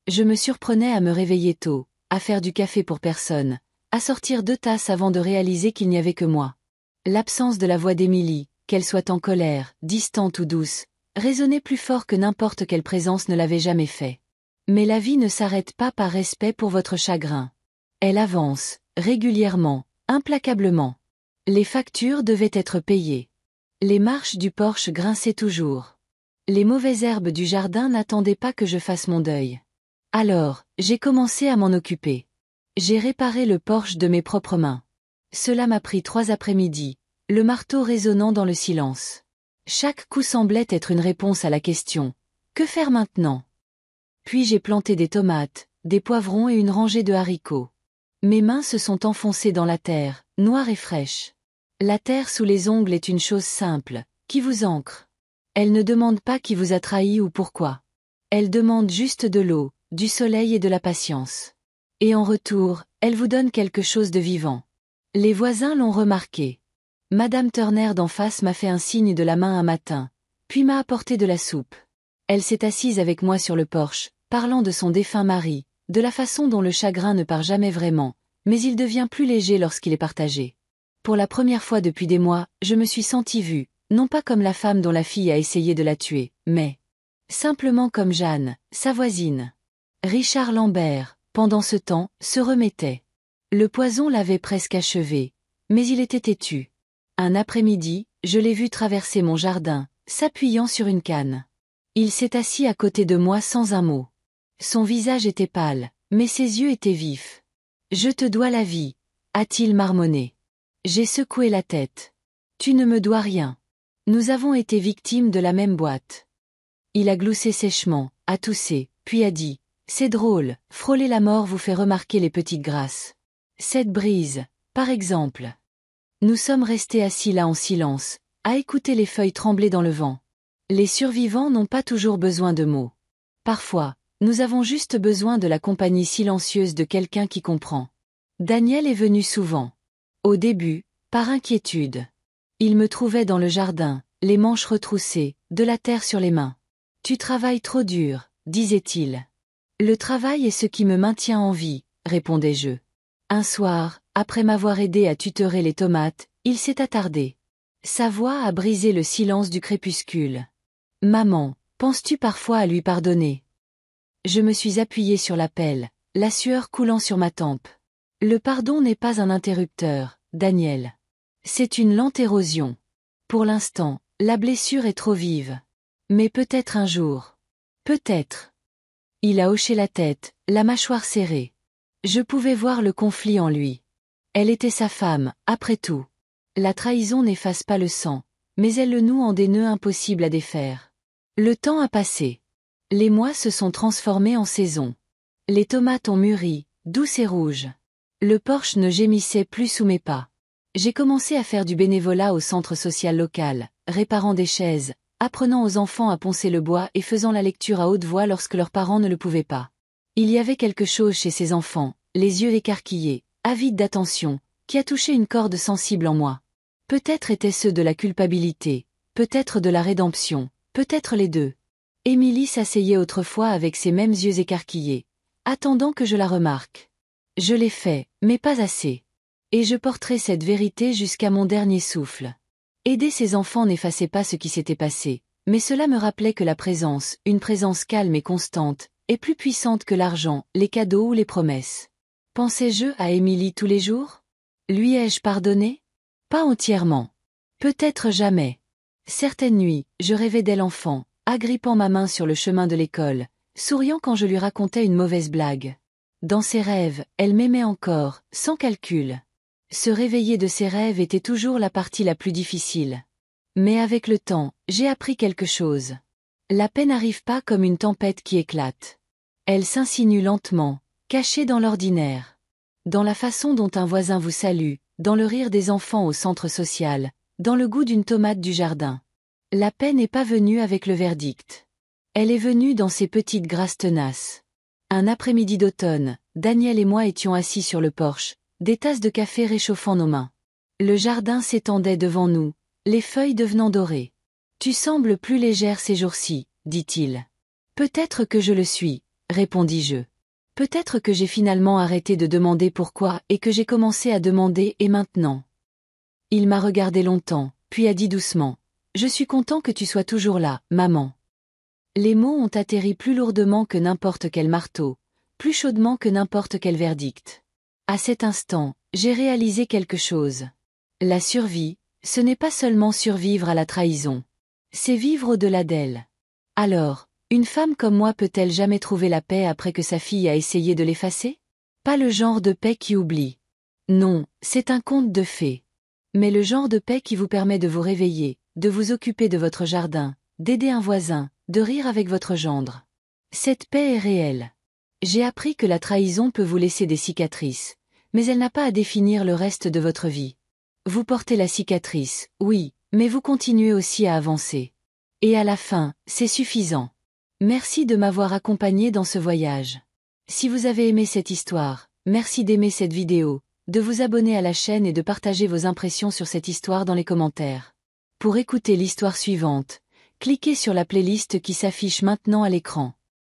Je me surprenais à me réveiller tôt, à faire du café pour personne, à sortir 2 tasses avant de réaliser qu'il n'y avait que moi. L'absence de la voix d'Émilie, qu'elle soit en colère, distante ou douce, résonnait plus fort que n'importe quelle présence ne l'avait jamais fait. Mais la vie ne s'arrête pas par respect pour votre chagrin. Elle avance, régulièrement, implacablement. Les factures devaient être payées. Les marches du porche grinçaient toujours. Les mauvaises herbes du jardin n'attendaient pas que je fasse mon deuil. Alors, j'ai commencé à m'en occuper. J'ai réparé le porche de mes propres mains. Cela m'a pris 3 après-midi, le marteau résonnant dans le silence. Chaque coup semblait être une réponse à la question « Que faire maintenant ?» Puis j'ai planté des tomates, des poivrons et une rangée de haricots. Mes mains se sont enfoncées dans la terre, noire et fraîche. La terre sous les ongles est une chose simple, qui vous ancre. Elle ne demande pas qui vous a trahi ou pourquoi. Elle demande juste de l'eau, du soleil et de la patience. Et en retour, elle vous donne quelque chose de vivant. Les voisins l'ont remarqué. Madame Turner d'en face m'a fait un signe de la main un matin, puis m'a apporté de la soupe. Elle s'est assise avec moi sur le porche, parlant de son défunt mari, de la façon dont le chagrin ne part jamais vraiment, mais il devient plus léger lorsqu'il est partagé. Pour la première fois depuis des mois, je me suis sentie vue, non pas comme la femme dont la fille a essayé de la tuer, mais simplement comme Jeanne, sa voisine. Richard Lambert, pendant ce temps, se remettait. Le poison l'avait presque achevé, mais il était têtu. Un après-midi, je l'ai vu traverser mon jardin, s'appuyant sur une canne. Il s'est assis à côté de moi sans un mot. Son visage était pâle, mais ses yeux étaient vifs. « Je te dois la vie », a-t-il marmonné. J'ai secoué la tête. « Tu ne me dois rien. Nous avons été victimes de la même boîte. » Il a gloussé sèchement, a toussé, puis a dit « C'est drôle, frôler la mort vous fait remarquer les petites grâces. Cette brise, par exemple. » Nous sommes restés assis là en silence, à écouter les feuilles trembler dans le vent. Les survivants n'ont pas toujours besoin de mots. Parfois, nous avons juste besoin de la compagnie silencieuse de quelqu'un qui comprend. Daniel est venu souvent. Au début, par inquiétude. Il me trouvait dans le jardin, les manches retroussées, de la terre sur les mains. « Tu travailles trop dur », disait-il. « Le travail est ce qui me maintient en vie », répondais-je. Un soir, après m'avoir aidé à tutorer les tomates, il s'est attardé. Sa voix a brisé le silence du crépuscule. « Maman, penses-tu parfois à lui pardonner ?» Je me suis appuyée sur la pelle, la sueur coulant sur ma tempe. Le pardon n'est pas un interrupteur, Daniel. C'est une lente érosion. Pour l'instant, la blessure est trop vive. Mais peut-être un jour. Peut-être. Il a hoché la tête, la mâchoire serrée. Je pouvais voir le conflit en lui. Elle était sa femme, après tout. La trahison n'efface pas le sang, mais elle le noue en des nœuds impossibles à défaire. Le temps a passé. Les mois se sont transformés en saisons. Les tomates ont mûri, douces et rouges. Le porche ne gémissait plus sous mes pas. J'ai commencé à faire du bénévolat au centre social local, réparant des chaises, apprenant aux enfants à poncer le bois et faisant la lecture à haute voix lorsque leurs parents ne le pouvaient pas. Il y avait quelque chose chez ces enfants, les yeux écarquillés, avides d'attention, qui a touché une corde sensible en moi. Peut-être étaient-ce de la culpabilité, peut-être de la rédemption, peut-être les deux. Émilie s'asseyait autrefois avec ses mêmes yeux écarquillés, attendant que je la remarque. Je l'ai fait, mais pas assez. Et je porterai cette vérité jusqu'à mon dernier souffle. Aider ces enfants n'effaçait pas ce qui s'était passé, mais cela me rappelait que la présence, une présence calme et constante, est plus puissante que l'argent, les cadeaux ou les promesses. Pensais-je à Émilie tous les jours? Lui ai-je pardonné? Pas entièrement. Peut-être jamais. Certaines nuits, je rêvais d'elle enfant, agrippant ma main sur le chemin de l'école, souriant quand je lui racontais une mauvaise blague. Dans ses rêves, elle m'aimait encore, sans calcul. Se réveiller de ses rêves était toujours la partie la plus difficile. Mais avec le temps, j'ai appris quelque chose. La paix n'arrive pas comme une tempête qui éclate. Elle s'insinue lentement, cachée dans l'ordinaire. Dans la façon dont un voisin vous salue, dans le rire des enfants au centre social, dans le goût d'une tomate du jardin. La paix n'est pas venue avec le verdict. Elle est venue dans ces petites grâces tenaces. Un après-midi d'automne, Daniel et moi étions assis sur le porche, des tasses de café réchauffant nos mains. Le jardin s'étendait devant nous, les feuilles devenant dorées. « Tu sembles plus légère ces jours-ci, dit-il. « Peut-être que je le suis, répondis-je. Peut-être que j'ai finalement arrêté de demander pourquoi et que j'ai commencé à demander et maintenant. » Il m'a regardé longtemps, puis a dit doucement, Je suis content que tu sois toujours là, maman. Les mots ont atterri plus lourdement que n'importe quel marteau, plus chaudement que n'importe quel verdict. À cet instant, j'ai réalisé quelque chose. La survie, ce n'est pas seulement survivre à la trahison. C'est vivre au-delà d'elle. Alors, une femme comme moi peut-elle jamais trouver la paix après que sa fille a essayé de l'effacer? Pas le genre de paix qui oublie. Non, c'est un conte de fées. Mais le genre de paix qui vous permet de vous réveiller, de vous occuper de votre jardin, d'aider un voisin, de rire avec votre gendre. Cette paix est réelle. J'ai appris que la trahison peut vous laisser des cicatrices, mais elle n'a pas à définir le reste de votre vie. Vous portez la cicatrice, oui, mais vous continuez aussi à avancer. Et à la fin, c'est suffisant. Merci de m'avoir accompagné dans ce voyage. Si vous avez aimé cette histoire, merci d'aimer cette vidéo, de vous abonner à la chaîne et de partager vos impressions sur cette histoire dans les commentaires. Pour écouter l'histoire suivante, cliquez sur la playlist qui s'affiche maintenant à l'écran.